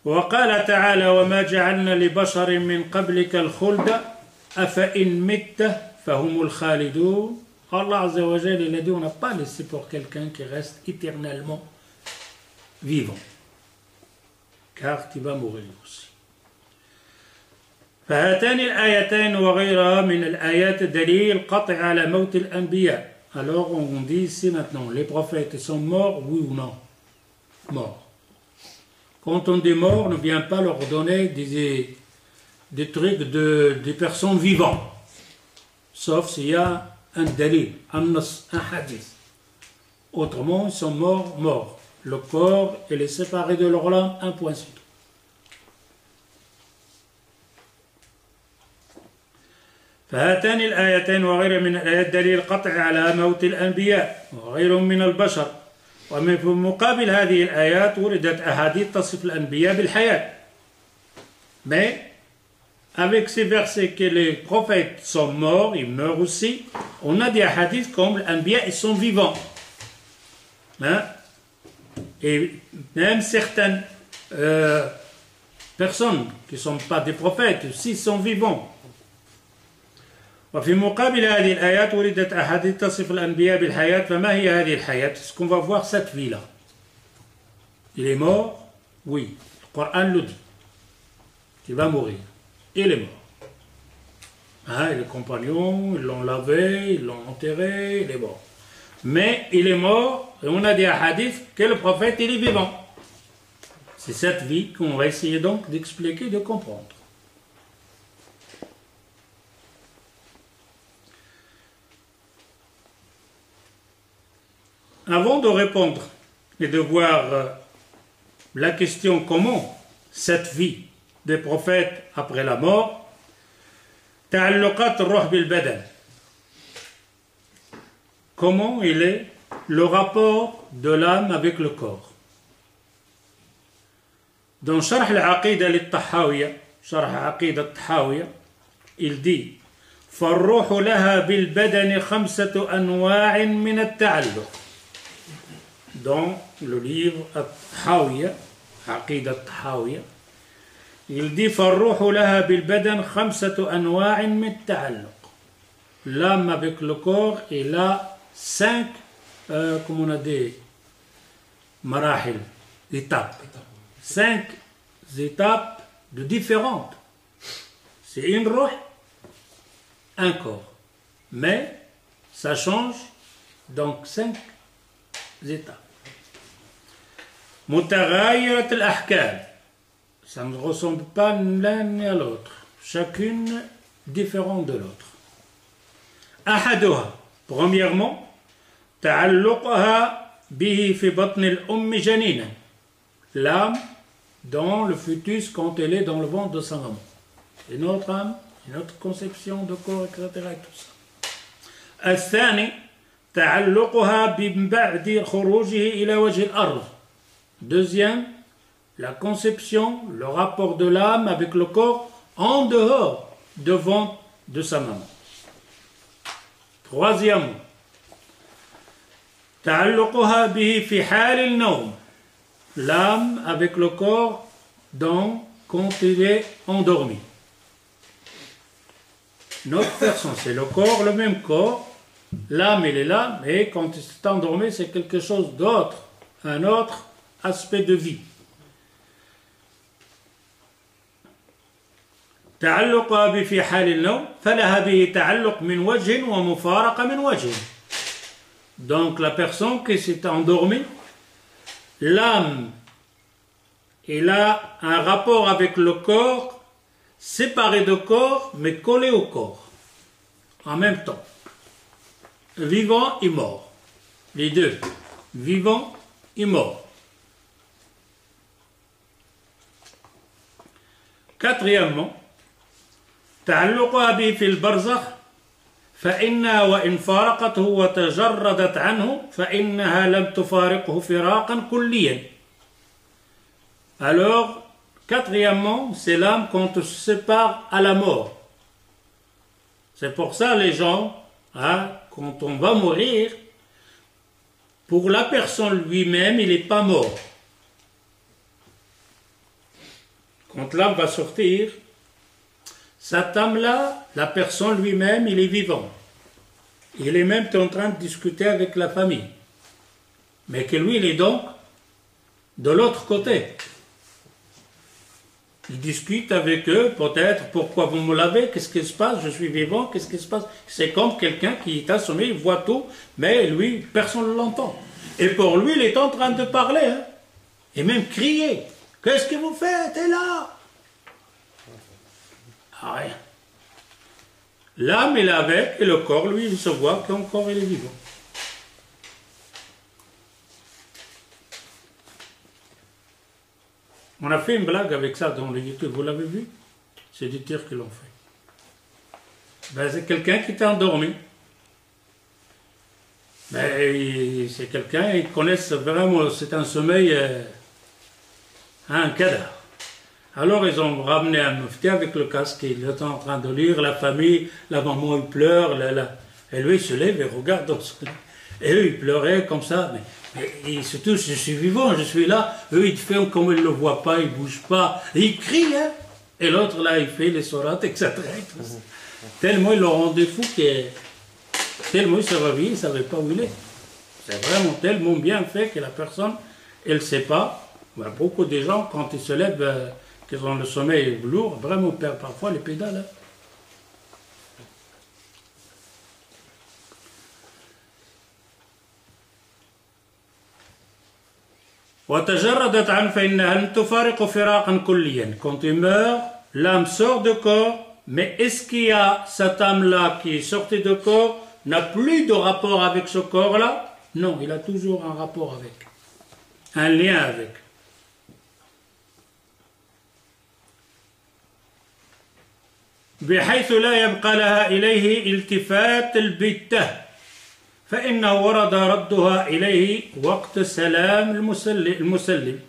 وقال تعالى وما جعلنا لبشر من قبلك الخلد أفإن مت فهم الخالدون. Allah Azza wa Jal, il a dit on n'a pas laissé pour quelqu'un qui reste éternellement vivant. Car tu vas mourir aussi. فهاتان الآيتين وغيرها من الآيات دليل قطع على موت الأنبياء. Alors on dit ici maintenant, les prophètes sont morts, oui ou non? Morts. Quand on dit mort, ne vient pas leur donner des trucs des personnes vivantes. Sauf s'il y a un dalil, un hadith. Autrement, ils sont morts. Le corps, il est séparé de leur langue, un point c'est tout. فهاتان الآيتين وغيرها من الآيات دليل قطع على موت الأنبياء وغيرهم من البشر. ومن في مقابل هذه الآيات وردت أحاديث تصف الأنبياء بالحياة. Mais avec ces versets que les prophètes sont morts, ils meurent aussi, on a des hadiths comme les Anbiya, ils sont vivants. Hein? Et même certaines personnes qui ne sont pas des prophètes aussi sont vivants. وفي مقابل هذه الآيات وردت أحاديث تصف الأنبياء بالحياة. فما هي هذه الحياة? Est-ce qu'on va voir cette vie-là? Il est mort? Oui. Le Coran le dit. Il va mourir. Il est mort. Hein, et les compagnons, ils l'ont lavé, ils l'ont enterré, il est mort. Mais il est mort, et on a des hadiths que le prophète, il est vivant. C'est cette vie qu'on va essayer donc d'expliquer, de comprendre. Avant de répondre et de voir la question comment cette vie des prophètes après la mort, تعلقات الروح بالبدن. Comment il est le rapport de l'âme avec le corps. Dans شرح العقيدة للطحاوية, شرح عقيدة الطحاوية, il dit فالروح لها بالبدن 5 أنواع من التعلق. Dans le livre الطحاوية, عقيدة الطحاوية, il dit فالروح لها بالبدن 5 أنواع من التعلق. L'âme avec le corps, il a 5 comme on a dit مراحل, étapes. 5 étapes de différentes. C'est une roh, un corps. Mais ça change donc 5 étapes. متغايرة الأحكام. Ça ne ressemble pas l'un ni à l'autre. Chacune différente de l'autre. أحدها. Premièrement, تعلقها به في بطن الأم جنينا. L'âme dans le fœtus quand elle est dans le ventre de sa maman. Une autre âme, une autre conception de corps, etc. Et tout ça. الثاني تعلقها من بعد خروجه إلى وجه الأرض. Deuxième, la conception, le rapport de l'âme avec le corps en dehors du ventre de sa maman. Troisièmement, تعلقها به في حال النوم. L'âme avec le corps quand il est endormi. Notre personne, c'est le corps, le même corps. L'âme, elle est là, mais quand il s'est endormi, c'est quelque chose d'autre, un autre aspect de vie. تعلقها به في حال النوم فلها به تعلق من وجه ومفارقة من وجه. Donc la personne qui s'est endormie, l'âme, elle a un rapport avec le corps, séparé du corps, mais collé au corps, en même temps. Vivant et mort. Les deux. Vivant et mort. Quatrièmement, تعلقها به في البرزخ فإنها وإن فارقته وتجردت عنه فإنها لم تفارقه فراقا كليا. Alors, quatrièmement, c'est l'âme quand on se sépare à la mort. C'est pour ça les gens, quand on va mourir, pour la personne lui-même, il n'est pas mort. Quand l'âme va sortir, cette âme-là, la personne lui-même, il est vivant. Il est même en train de discuter avec la famille. Mais que lui, il est donc de l'autre côté. Il discute avec eux, peut-être, pourquoi vous me lavez, qu'est-ce qui se passe, je suis vivant, qu'est-ce qui se passe. C'est comme quelqu'un qui est assommé, il voit tout, mais lui, personne ne l'entend. Et pour lui, il est en train de parler, hein, et même crier. Qu'est-ce que vous faites, et là? Ah, rien. L'âme, il est avec, et le corps, lui, il se voit qu'encore il est vivant. On a fait une blague avec ça dans le YouTube, vous l'avez vu? C'est des Turcs qui l'ont fait. Ben, c'est quelqu'un qui était endormi. Ben, c'est quelqu'un, ils connaissent vraiment, c'est un sommeil, un cadavre. Alors ils ont ramené un mufti avec le casque, il est en train de lire, la famille, la maman il pleure, et lui il se lève et regarde. Et eux ils pleuraient comme ça, mais ils se touchent, je suis vivant, je suis là. Eux ils font comme ils ne le voient pas, ils ne bougent pas, et ils crient, hein. Et l'autre là il fait les sourates, etc. Tellement ils l'ont rendu fou, tellement il se réveille, il ne savait pas où il est. C'est vraiment tellement bien fait que la personne, elle ne sait pas. Ben, beaucoup de gens, quand ils se lèvent, qu'ils ont le sommeil lourd, vraiment perdent parfois les pédales. Hein. وتجردت عنه فإنها لن تفارق فراقا كليا. Quand il meurt, l'âme sort du corps, mais est-ce qu'il y a cette âme-là qui est sortie du corps, n'a plus de rapport avec ce corps-là? Non, il a toujours un rapport avec, un lien avec. بحيث لا يبقى لها إليه التفات البتة فإنه ورد ردها إليه وقت سلام المسلم.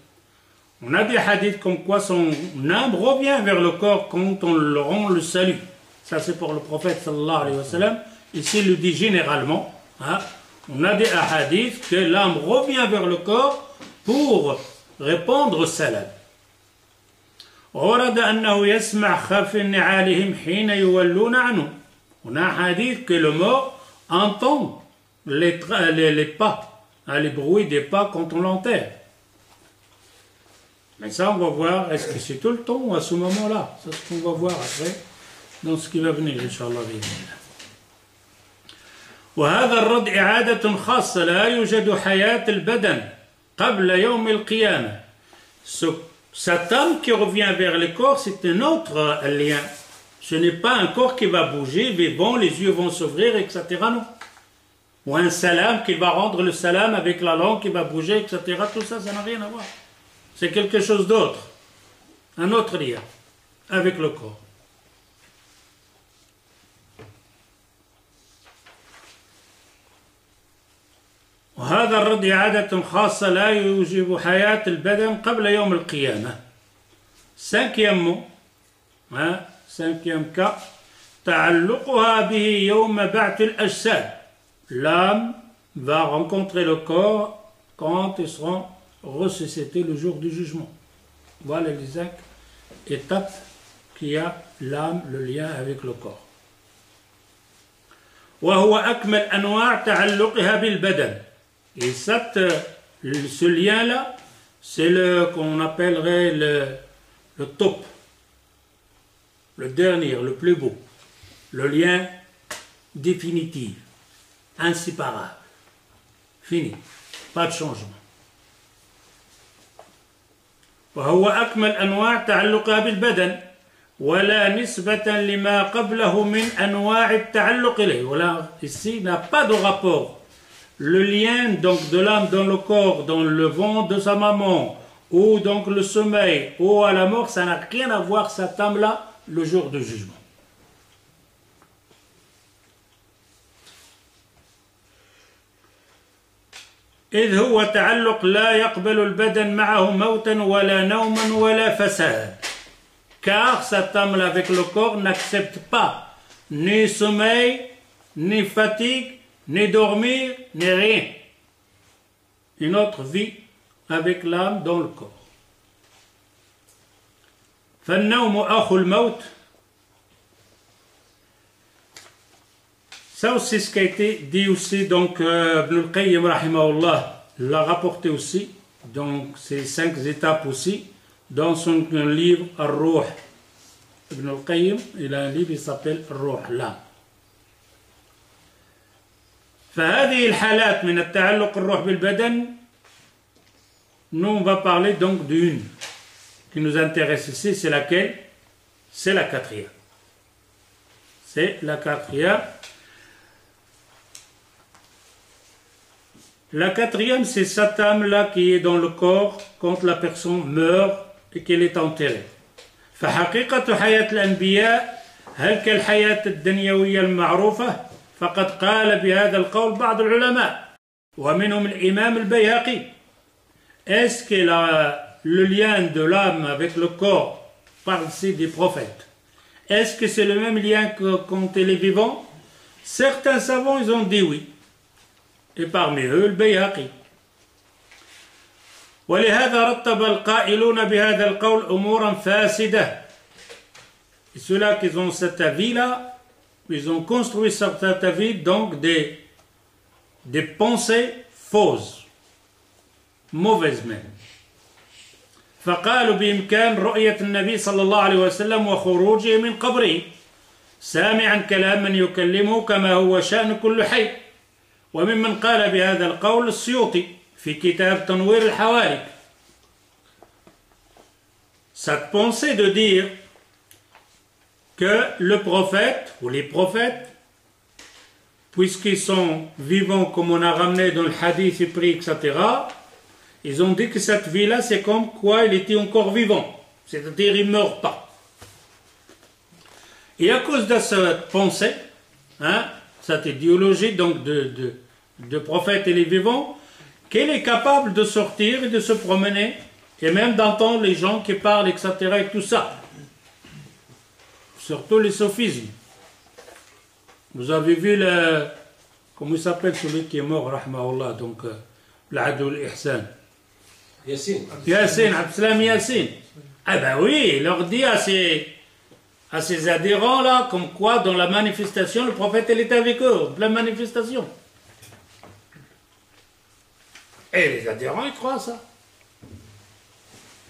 On a des hadiths comme quoi son âme revient vers le corps quand on le rend le salut. Ça c'est pour le prophète sallallahu alayhi wa sallam. Ici il le dit généralement. Hein. On a des hadiths que l'âme revient vers le corps pour répondre au salam. ورد أنه يسمع خف نعالهم حين يولون عنه. On a un hadith que le mort entend les pas, les bruits des pas quand on l'enterre. Mais ça, on va voir, est-ce que c'est tout le temps ou à ce moment-là? C'est ce qu'on va voir après, dans ce qui va venir, Inch'Allah. وهذا الرد إعادة خاصة لا يوجد حياة البدن قبل يوم القيامة. Cette âme qui revient vers le corps, c'est un autre lien. Ce n'est pas un corps qui va bouger, vivant, les yeux vont s'ouvrir, etc. Non. Ou un salam qui va rendre le salam avec la langue qui va bouger, etc. Tout ça, ça n'a rien à voir. C'est quelque chose d'autre. Un autre lien avec le corps. وهذا الرد إعادة خاصة لا يوجب حياة البدن قبل يوم القيامة. Cinquièmement, cinquième cas, تعلقها به يوم بعث الأجساد. L'âme va rencontrer le corps quand ils seront ressuscités le jour du jugement. Voilà les 5 étapes qui a l'âme, le lien avec le corps. وهو أكمل أنواع تعلقها بالبدن. Et ce lien-là, c'est le qu'on appellerait le top, le dernier, le plus beau, le lien définitif, inséparable, fini, pas de changement. وهو أكمل أنواع تعلقها بالبدن ولا نسبة لما قبله من أنواع التعلق إليه. Voilà, ici, n'a pas de rapport. Le lien donc de l'âme dans le corps, dans le ventre de sa maman, ou donc le sommeil, ou à la mort, ça n'a rien à voir cette âme-là le jour du jugement. إذ هو تعلق لا يقبل البدن معه موتا ولا نوما ولا فساد. Car cette âme-là avec le corps n'accepte pas ni sommeil, ni fatigue, ni dormir, ni rien. Une autre vie avec l'âme dans le corps. فالنوم أخو الموت. Ça aussi, ce qui a été dit aussi, donc Ibn al-Qayyim rahimahullah l'a rapporté aussi, donc ces 5 étapes aussi, dans son livre Ar-Ruh. Ibn al-Qayyim, il a un livre qui s'appelle Ar-Ruh, l'âme. فهذه الحالات من التعلق الروح بالبدن, nous on va parler donc d'une qui nous intéresse ici, c'est laquelle? C'est la quatrième. C'est la quatrième. La quatrième, c'est cette âme-là qui est dans le corps quand la personne meurt et qu'elle est enterrée. فحقيقة حياة الأنبياء هل كالحياة الدنيوية المعروفة؟ فقد قال بهذا القول بعض العلماء ومنهم الإمام البيهقي. Est-ce que le lien de l'âme avec le corps, parle ici des prophètes, est-ce que c'est le même lien que quand elle est vivant? Certains savants, ils ont dit oui. Et parmi eux, le Bayhaqi. ولهذا رتب القائلون بهذا القول أمورا فاسدة. Et ceux-là qui ont cet avis-là, ils ont construit cet avis donc des pensées fausses, mauvaises même. فقالوا بإمكان رؤية النبي صلى الله عليه وسلم وخروجه من قبره سامعا كلام من يكلمه كما هو شأن كل حي. وممن قال بهذا القول السيوطي في كتاب تنوير الحوالك. Cette pensée de dire que le prophète ou les prophètes, puisqu'ils sont vivants comme on a ramené dans le hadith pris, etc., ils ont dit que cette vie-là, c'est comme quoi il était encore vivant. C'est-à-dire, il ne meurt pas. Et à cause de cette pensée, cette idéologie donc de prophète et les vivants, qu'elle est capable de sortir et de se promener, et même d'entendre les gens qui parlent, etc., et tout ça. Surtout les sophismes. Vous avez vu comment il s'appelle celui qui est mort, rahmahullah, donc l'Adoul Ihsan. Yassine. Yassine, Abdeslam Yassine. Ah ben oui, il leur dit à ces adhérents-là, comme quoi dans la manifestation, le prophète il est avec eux, en pleine manifestation. Et les adhérents, ils croient à ça.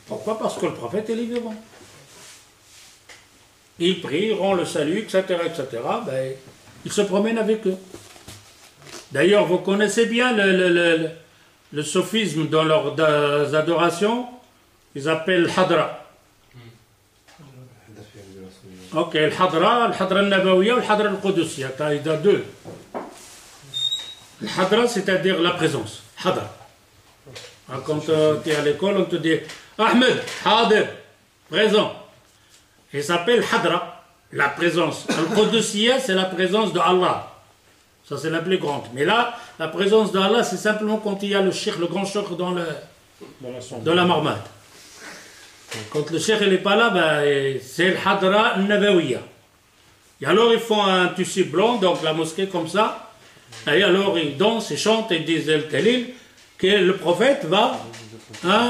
Pourquoi? Parce que le prophète il est vivant. Ils prient, ils rendent le salut, etc., etc. Ben, ils se promènent avec eux. D'ailleurs, vous connaissez bien le sophisme dans leurs adorations. Ils appellent le hadra. Ok, le hadra al-nabawiya ou le hadra al-qudusiyya. Il y a deux. Le hadra, c'est-à-dire la présence. Hadra. Quand tu es à l'école, on te dit Ahmed, hadir, présent. Il s'appelle hadra, la présence. Al-qudusiyya, c'est la présence de Allah. Ça, c'est la plus grande. Mais là, la présence d'Allah, c'est simplement quand il y a le cheikh, le grand cheikh dans la marmite. Quand le cheikh n'est pas là, ben, c'est le hadra nabawiya. Et alors, ils font un tissu blanc, donc la mosquée comme ça. Et alors, ils dansent, ils chantent et disent el Khalil que le prophète va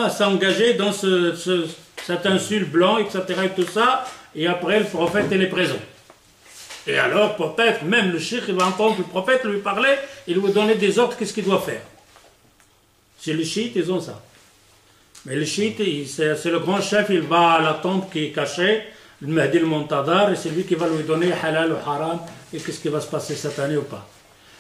s'engager dans cet insulte blanc, etc. et tout ça. Et après, le prophète, il est présent. Et alors, peut-être, même le cheikh, il va entendre le prophète lui parler, il lui donner des ordres, qu'est-ce qu'il doit faire. Chez les chiites, ils ont ça. Mais les chiites, c'est le grand chef, il va à la tombe qui est cachée, le Mahdi al-Muntadhar, et c'est lui qui va lui donner halal ou haram, et qu'est-ce qui va se passer cette année ou pas.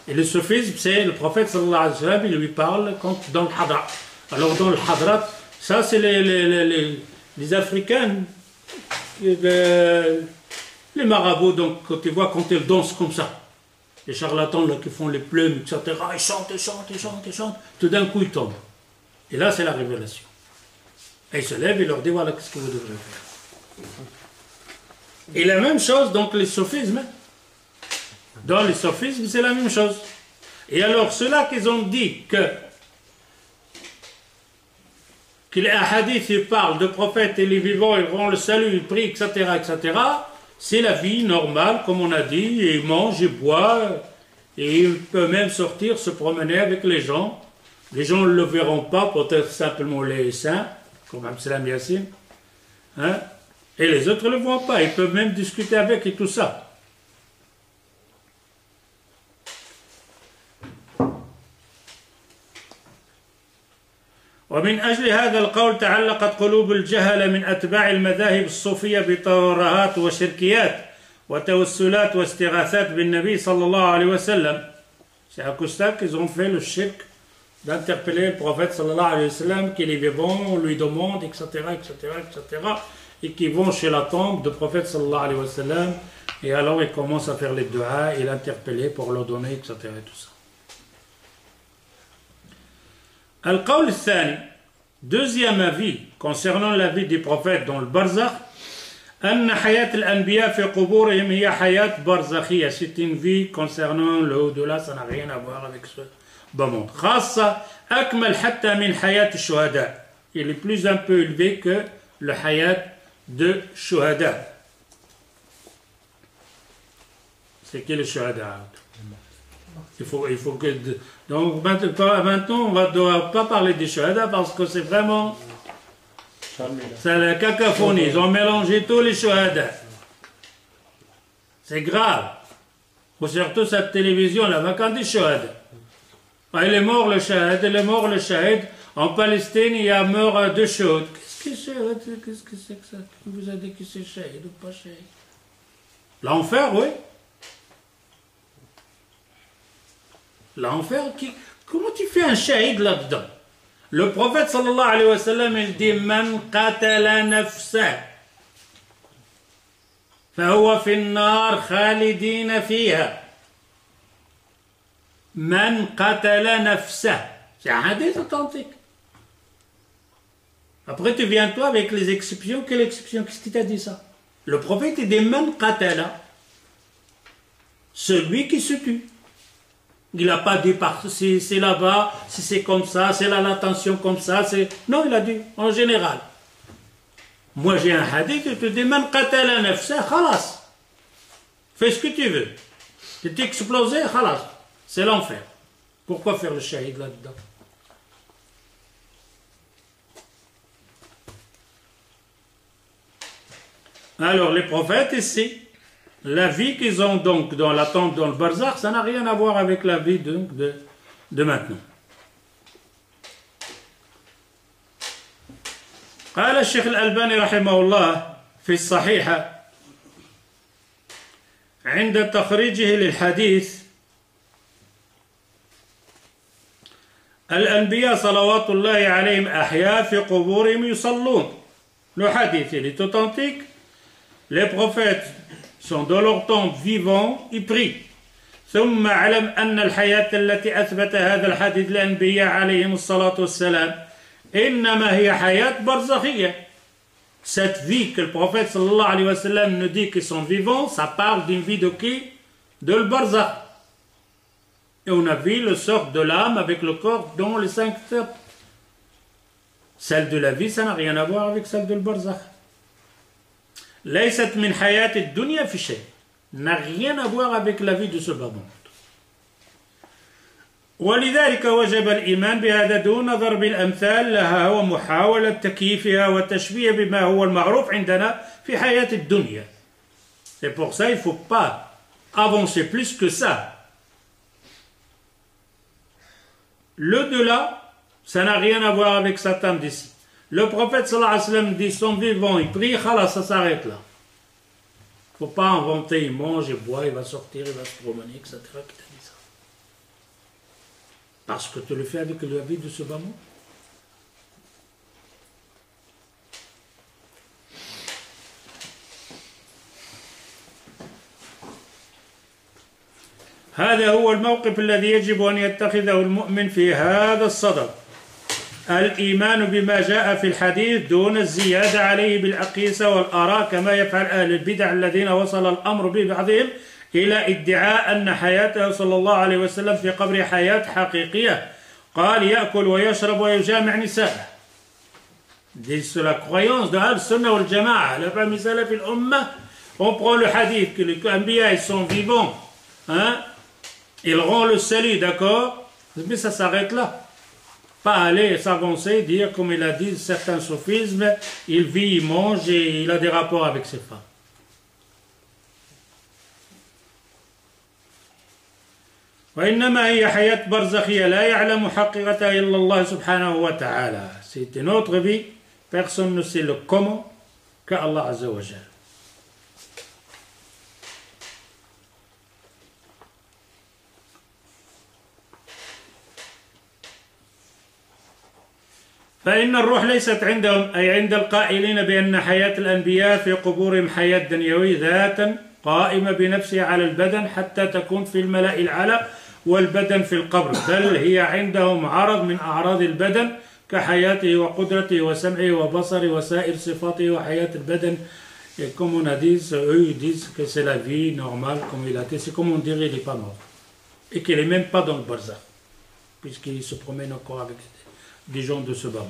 Et le soufisme, c'est le prophète, sallallahu alayhi wa sallam, il lui parle dans le hadra. Alors, dans le hadra, ça, c'est les Africains, les marabouts, donc, quand tu vois, quand ils dansent comme ça, les charlatans là, qui font les plumes, etc., ils chantent, ils chantent, ils chantent, ils chantent, tout d'un coup ils tombent. Et là, c'est la révélation. Et ils se lèvent et leur disent, voilà, qu'est-ce que vous devrez faire. Et la même chose, donc, les sophismes. Dans les sophismes, c'est la même chose. Et alors, ceux-là qu'ils ont dit que les hadiths, ils parlent de prophètes et les vivants, ils rendent le salut, ils prient, etc., etc., c'est la vie normale, comme on a dit, et il mange, il boit, et il peut même sortir, se promener avec les gens. Les gens ne le verront pas, peut-être simplement les saints, comme Abdeslam Yassine, et les autres ne le voient pas, ils peuvent même discuter avec et tout ça. ومن أجل هذا القول تعلقت قلوب الجهلة من أتباع المذاهب الصوفية بترهات وشركيات وتوسلات واستغاثات بالنبي صلى الله عليه وسلم. C'est à cause de ça qu'ils ont fait le shirk d'interpeller le prophète sallallahu alayhi wa sallam, qu'il est vivant, on lui demande, etc., etc., etc., et qui vont chez la tombe du prophète sallallahu alayhi wa sallam, et alors ils commencent à faire les du'a et l'interpeller pour leur donner, etc., et tout ça. Al-Qawl al-Thani, deuxième avis concernant la vie du prophète dans le barzakh, أن حياة الأنبياء في قبورهم هي حياة برزخية. C'est une vie concernant le au-delà, ça n'a rien à voir avec ce bas monde. خاصة أكمل حتى من حياة الشهداء. Il est plus un peu élevé que le hayat de shuhada. C'est qui le shuhada? Il faut que... Donc maintenant, on ne doit pas parler des shuhada parce que c'est vraiment... C'est la cacophonie. Ils ont mélangé tous les shuhada. C'est grave. Surtout cette télévision, la vacante des shuhada. Il est mort le shahid, il est mort le shahid. En Palestine, il y a mort deux shahid. Qu'est-ce que c'est que ça? Qui vous a dit que c'est shahid ou pas shahid? L'enfer, oui. L'enfer, comment tu fais un shahid là-dedans? Le prophète sallallahu alayhi wa sallam, il dit Man qatala nafsa fahuwa fi an-nar khalidina fiha. Man qatala nafsa. C'est un hadith authentique. Après, tu viens toi avec les exceptions. Quelle exception? Qu'est-ce qui t'a dit ça? Le prophète, il dit Man qatala. Celui qui se tue. Il n'a pas dit si c'est là-bas, si c'est comme ça, c'est là l'attention comme ça. Non, il a dit en général. Moi j'ai un hadith qui te dit Man qatala nafsa, khalas. Fais ce que tu veux. Tu t'es explosé, khalas. C'est l'enfer. Pourquoi faire le shahid là-dedans? Alors les prophètes ici, la vie qu'ils ont donc dans la tombe, dans le barzakh, ça n'a rien à voir avec la vie de maintenant. قال الشيخ الألباني رحمه الله في الصحيحة عند تخريجه للحديث الأنبياء صلوات الله عليهم أحياء في قبورهم يصلون. Le hadith il est authentique. Les prophètes sont dans leur tombe vivants, ils prient. ثم علم أن الحياة التي أثبت هذا الحديث للأنبياء عليهم الصلاة والسلام إنما هي حياة برزخية. Cette vie que le prophète sallallahu alayhi wa sallam nous dit qu'ils sont vivants, ça parle d'une vie de qui? De le barzakh. Et on a vu le sort de l'âme avec le corps dans les 5 étapes. Celle de la vie, ça n'a rien à voir avec celle de le barzakh. ليست من حياة الدنيا في شيء. N'a rien à voir avec la vie de ce bas monde. ولذلك وجب الإيمان بهذا دون ضرب الأمثال لها ومحاولة تكييفها والتشبيه بما هو المعروف عندنا في حياة الدنيا. C'est pour ça il ne faut pas avancer plus que ça. Le-delà, ça n'a rien à voir avec Satan d'ici. Le prophète sallallahu alayhi wa sallam dit son vivant, il prie, khalas, ça s'arrête là. Il ne faut pas inventer, il mange, il boit, il va sortir, il va se promener, etc. Qui t'a dit ça? Parce que tu le fais avec la vie de ce bas monde. هذا هو الموقف الذي يجب أن يتخذه المؤمن في هذا الصدد. الإيمان بما جاء في الحديث دون الزيادة عليه بالأقيسة والآراء كما يفعل أهل البدع الذين وصل الأمر ببعضهم إلى ادعاء أن حياته صلى الله عليه وسلم في قبر حياة حقيقية. قال يأكل ويشرب ويجامع نساءه. C'est la croyance de Al-Sunnah wal-Jama'a. La famille salaf al-Ummah, on prend le hadith que les Anbiya ils sont vivants. Hein? Ils rendent le salut, d'accord? Mais ça s'arrête là. Pas aller s'avancer, dire comme il a dit certains sophismes, il vit, il mange et il a des rapports avec ses femmes. وإنما هي حياة برزخية لا يعلم حقيقتها إلا الله سبحانه وتعالى. c'est une autre vie. Personne ne sait le comment qu'Allah Azza wa Jal. فإن الروح ليست عندهم أي عند القائلين بأن حياة الأنبياء في قبورهم حياة دنيوية ذاتا قائمة بنفسها على البدن حتى تكون في الملأ الأعلى والبدن في القبر بل هي عندهم عرض من أعراض البدن كحياته وقدرته وسمعه وبصره وسائر صفاته وحياة البدن. Et comme on a dit, eux ils disent que c'est la vie normale comme il a été. C'est comme on dirait il n'est pas mort. Et qu'il n'est même pas dans le barzakh. Puisqu'il se promène encore avec des gens de ce bas.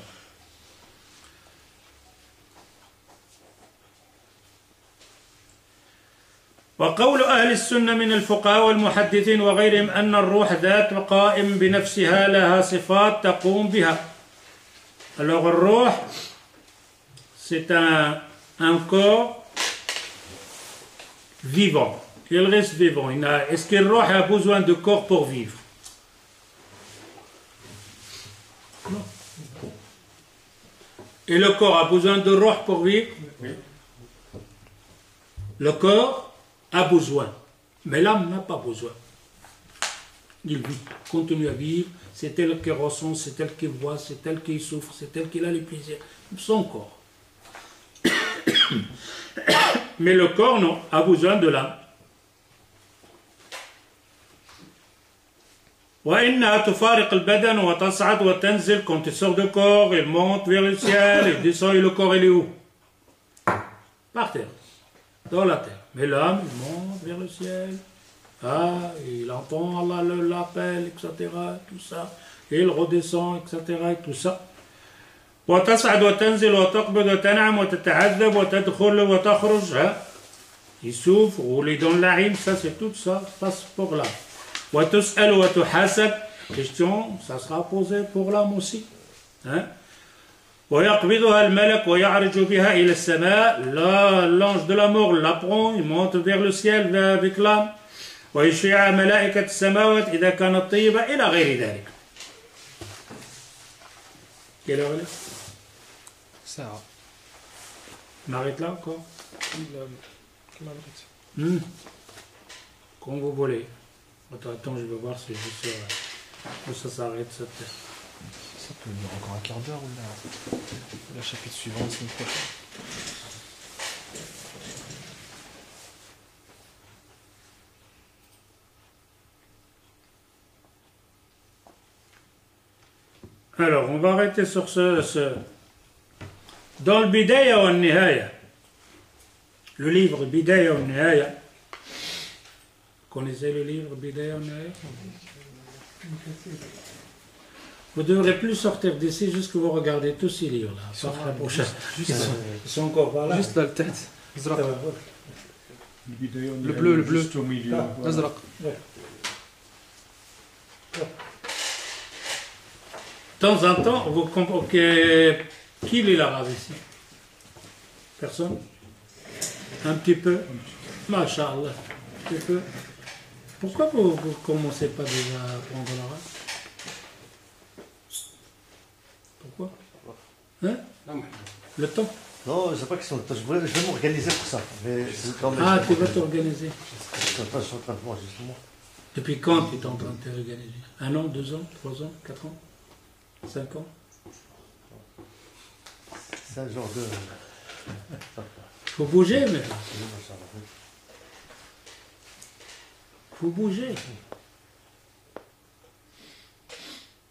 وقول أهل السنة من الفقهاء والمحدثين وغيرهم أن الروح ذات قائم بنفسها لها صفات تقوم بها. Alors le roh, c'est un corps vivant. Il reste vivant. Est-ce que le roh a besoin de corps pour vivre? Non. Et le corps a besoin de roh pour vivre? Oui. Le corps a besoin, mais l'âme n'a pas besoin. Il vit, continue à vivre, c'est elle qui ressent, c'est elle qui voit, c'est elle qui souffre, c'est elle qui a les plaisirs. Son corps. Mais le corps, non, a besoin de l'âme. وإنها تفارق البدن وتصعد وتنزل. Quand il sort du corps, il monte vers le ciel, il descend et le corps il est où? Par terre, dans la terre. Mais l'âme, il monte vers le ciel. Ah, il entend Allah l'appel, etc. Tout ça. Et il redescend, etc. Et tout ça. وتصعد وتنزل وتقبض وتنعم وتتعذب وتدخل وتخرج. Il souffre, ou il est dans l'a'im, ça c'est tout ça, passe pour l'âme. وتسأل وتحاسب. Question, ça sera posé pour l'âme aussi. Hein? ويقبضها الملك ويعرج بها إلى السماء. L'ange de la mort la prend, il monte vers le ciel avec l'âme. ويشيع ملائكة السماوات إذا كانت طيبة إلى غير ذلك. Quelle heure est-ce? Ça. On arrête là encore? Comme vous voulez. Attends, je vais voir si je suis sûr. Où ça s'arrête cette terre. Ça peut durer encore un quart d'heure ou la chapitre suivant la semaine prochaine. Alors, on va arrêter sur ce. Dans le Bidaya wa Nihaya, le livre Bidaya wa Nihaya, vous connaissez le livre Bidaya wa Nihaya? Vous ne devrez plus sortir d'ici jusqu'à vous regardez tous ces livres-là. Sauf la prochaine. Ils sont encore pas là. Juste là, le tête. Le bleu, le bleu. Juste au milieu. Ah. Voilà. Azraq. De temps en temps, vous comprenez qui lit l'arabe ici? Personne? Un petit peu? Masha'Allah. Un petit peu. Pourquoi vous ne commencez pas déjà à apprendre l'arabe? Pourquoi? Hein? Le temps? Non, c'est pas question de temps. Je vais m'organiser pour ça. Mais quand même, Ah, tu vas t'organiser. Je suis en train de voir justement. Depuis quand tu es en train de t'organiser? 1 an, 2 ans, 3 ans, 4 ans, 5 ans? C'est un genre de. Faut bouger, mais faut bouger.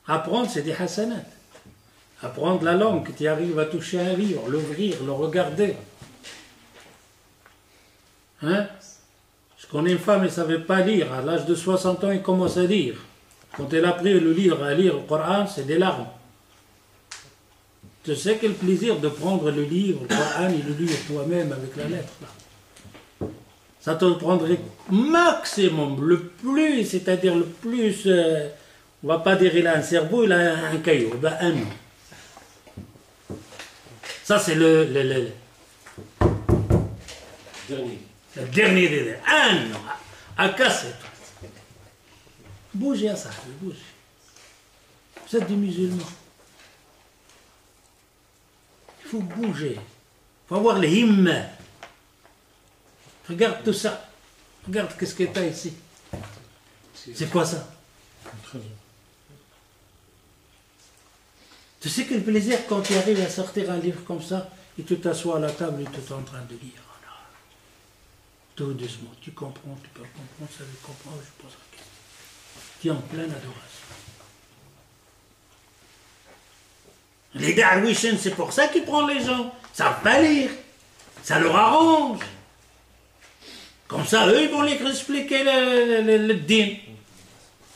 Apprendre, c'est des hasanat. Apprendre la langue, que tu arrives à toucher un livre, l'ouvrir, le regarder. Hein? Je connais une femme, elle ne savait pas lire. À l'âge de 60 ans, elle commence à lire. Quand elle a appris le livre, à lire le Coran, c'est des larmes. Tu sais quel plaisir de prendre le livre, le Coran, et le lire toi-même avec la lettre. Là. Ça te prendrait maximum, le plus, c'est-à-dire le plus, on va pas dire il a un cerveau, il a un caillou, ben 1 an. Ça c'est le dernier délai. 1 an, à casser tout. Bougez à ça, bougez. Vous êtes des musulmans. Il faut bouger. Il faut avoir le himma. Regarde tout ça. Regarde qu'est-ce que tu as ici. C'est quoi ça? Tu sais quel plaisir quand tu arrives à sortir un livre comme ça et tu t'assois à la table et tu es en train de lire. Tout doucement, tu comprends, tu peux comprendre, ça veut comprendre, je pose la question. Tu es en pleine adoration. Les darwishens, c'est pour ça qu'ils prennent les gens. Ils savent pas lire. Ça leur arrange. Comme ça, eux, ils vont les expliquer le din,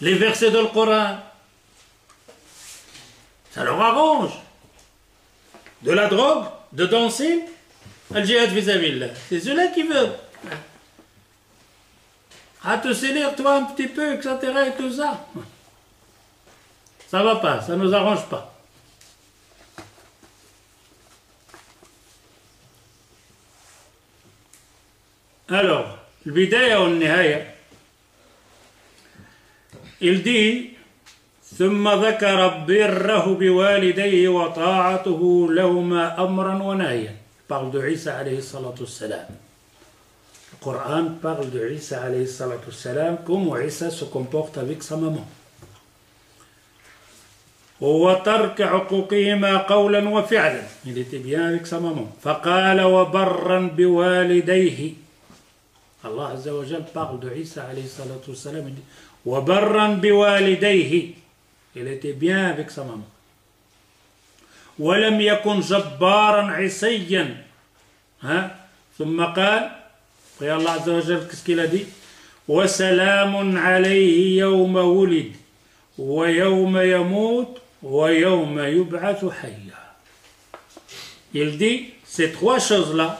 les versets de le Coran. Ça leur arrange. De la drogue, de danser, al jihad vis-à-vis. C'est ceux-là qui veulent. À te séduire, toi, un petit peu, etc. et tout ça. Ça va pas, ça nous arrange pas. Alors, le bidaya ou le nihaya, il dit ثم ذكر بره بوالديه وطاعته لهما أمرا ونهيا. Parle de Isa alayhi salatu salam. Le Coran parle de Isa alayhi salatu salam, comment Isa se comporte avec sa maman. وترك عقوقهما قولا وفعلا. Il était bien avec sa maman. فقال وبرا بوالديه. Allah Azza wa Jal parle de Isa alayhi salatu salam. Il dit وبرا بوالديه. Il était bien avec sa maman. ولم يكن جبارا عصيا. ثم قال, après Allah Azza wa Jal, qu'est-ce qu'il a dit? وسلام عليه يوم ولد ويوم يموت ويوم يبعث حيا. Il dit, ces trois choses-là,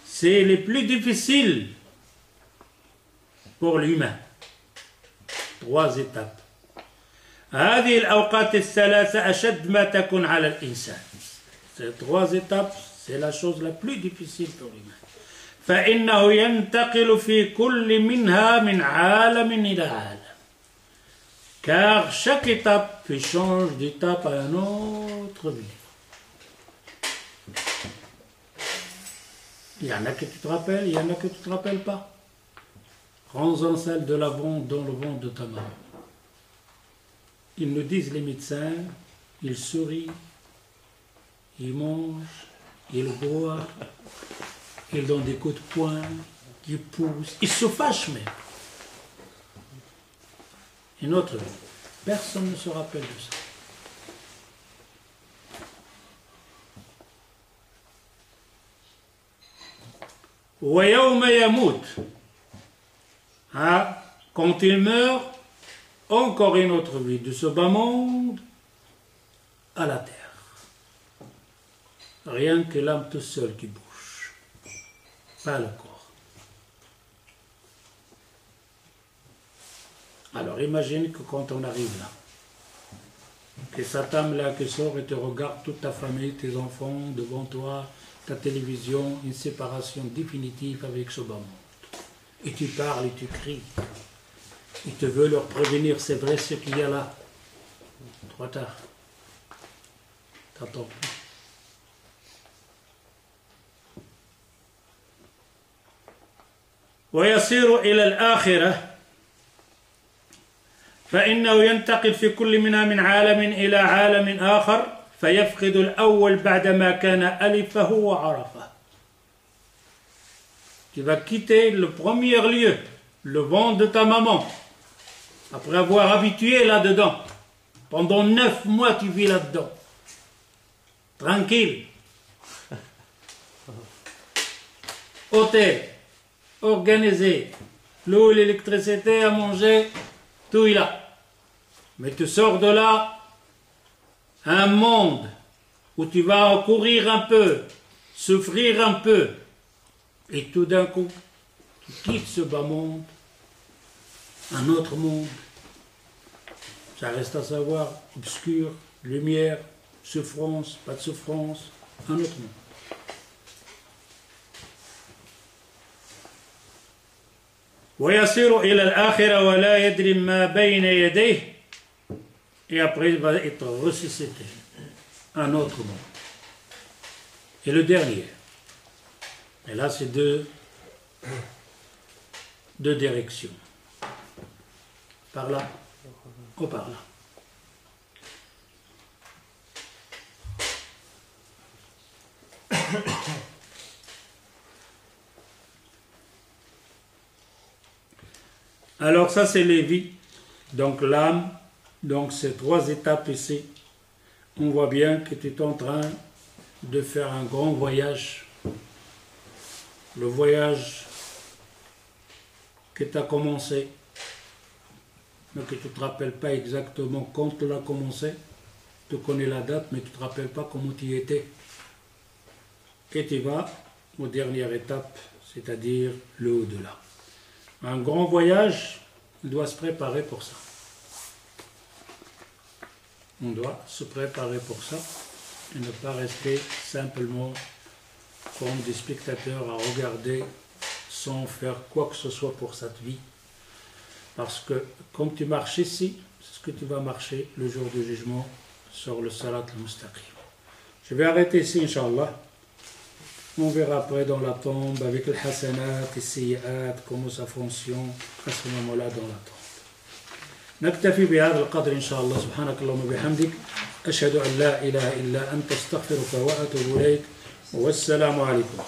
c'est les plus difficiles pour l'humain. Trois étapes. هذه الأوقات الثلاثة أشد ما تكون على الإنسان. Ces trois étapes, c'est la chose la plus difficile pour l'humain. فإنه ينتقل في كل منها من عالم إلى عالم. Car chaque étape change d'étape à un autre niveau. Il y en a que tu te rappelles, il y en a que tu ne te rappelles pas. Prends-en celle de l'avant dans le ventre de ta maman. Ils nous disent les médecins, ils sourient, ils mangent, ils boivent, ils donnent des coups de poing, ils poussent, ils se fâchent même. Une autre vie. Personne ne se rappelle de ça. وَيَوْمَ يَمُوتُ. Quand il meurt, encore une autre vie, de ce bas monde à la terre. Rien que l'âme tout seul qui bouge, pas le corps. Alors imagine que quand on arrive là, que cette âme-là qui sort et te regarde toute ta famille, tes enfants devant toi, ta télévision, une séparation définitive avec ce bas monde. Et tu parles et tu cries. Il te veut leur prévenir, c'est vrai ce qu'il y a là. Trop tard. T'entends plus. ويصير إلى الآخرة فإنه ينتقل في كل منها من عالم إلى عالم آخر فيفقد الأول بعدما كان ألفه وعرفه. Tu vas quitter le premier lieu, le ventre de ta maman, après avoir habitué là-dedans. Pendant 9 mois, tu vis là-dedans. Tranquille. Hôtel, organisé, l'eau, l'électricité, à manger, tout est là. Mais tu sors de là, un monde où tu vas courir un peu, souffrir un peu, et tout d'un coup, tu quittes ce bas monde, un autre monde. Ça reste à savoir, obscur, lumière, souffrance, pas de souffrance, un autre monde. ويصير إلى الآخرة ولا يدري ما بين يديه. Et après il va être ressuscité, un autre monde. Et le dernier. Et là, c'est deux directions. Par là ou par là. Alors ça c'est Lévi, donc l'âme, donc ces trois étapes ici. On voit bien que tu es en train de faire un grand voyage. Le voyage que tu as commencé, mais que tu ne te rappelles pas exactement quand tu l'as commencé. Tu connais la date, mais tu ne te rappelles pas comment tu y étais. Et tu vas aux dernières étapes, c'est-à-dire le au-delà. Un grand voyage, on doit se préparer pour ça. On doit se préparer pour ça et ne pas rester simplement comme des spectateurs à regarder sans faire quoi que ce soit pour cette vie. Parce que comme tu marches ici, c'est ce que tu vas marcher le jour du jugement sur le Salat al-Mustaqim. Je vais arrêter ici, Inch'Allah. On verra après dans la tombe avec le hasanat et sayyi'at, comment ça fonctionne à ce moment-là dans la tombe. نكتفي بهذا القدر إن شاء الله. سبحانك اللهم وبحمدك أشهد أن لا إله إلا أنت أستغفرك وأتوب إليك والسلام عليكم.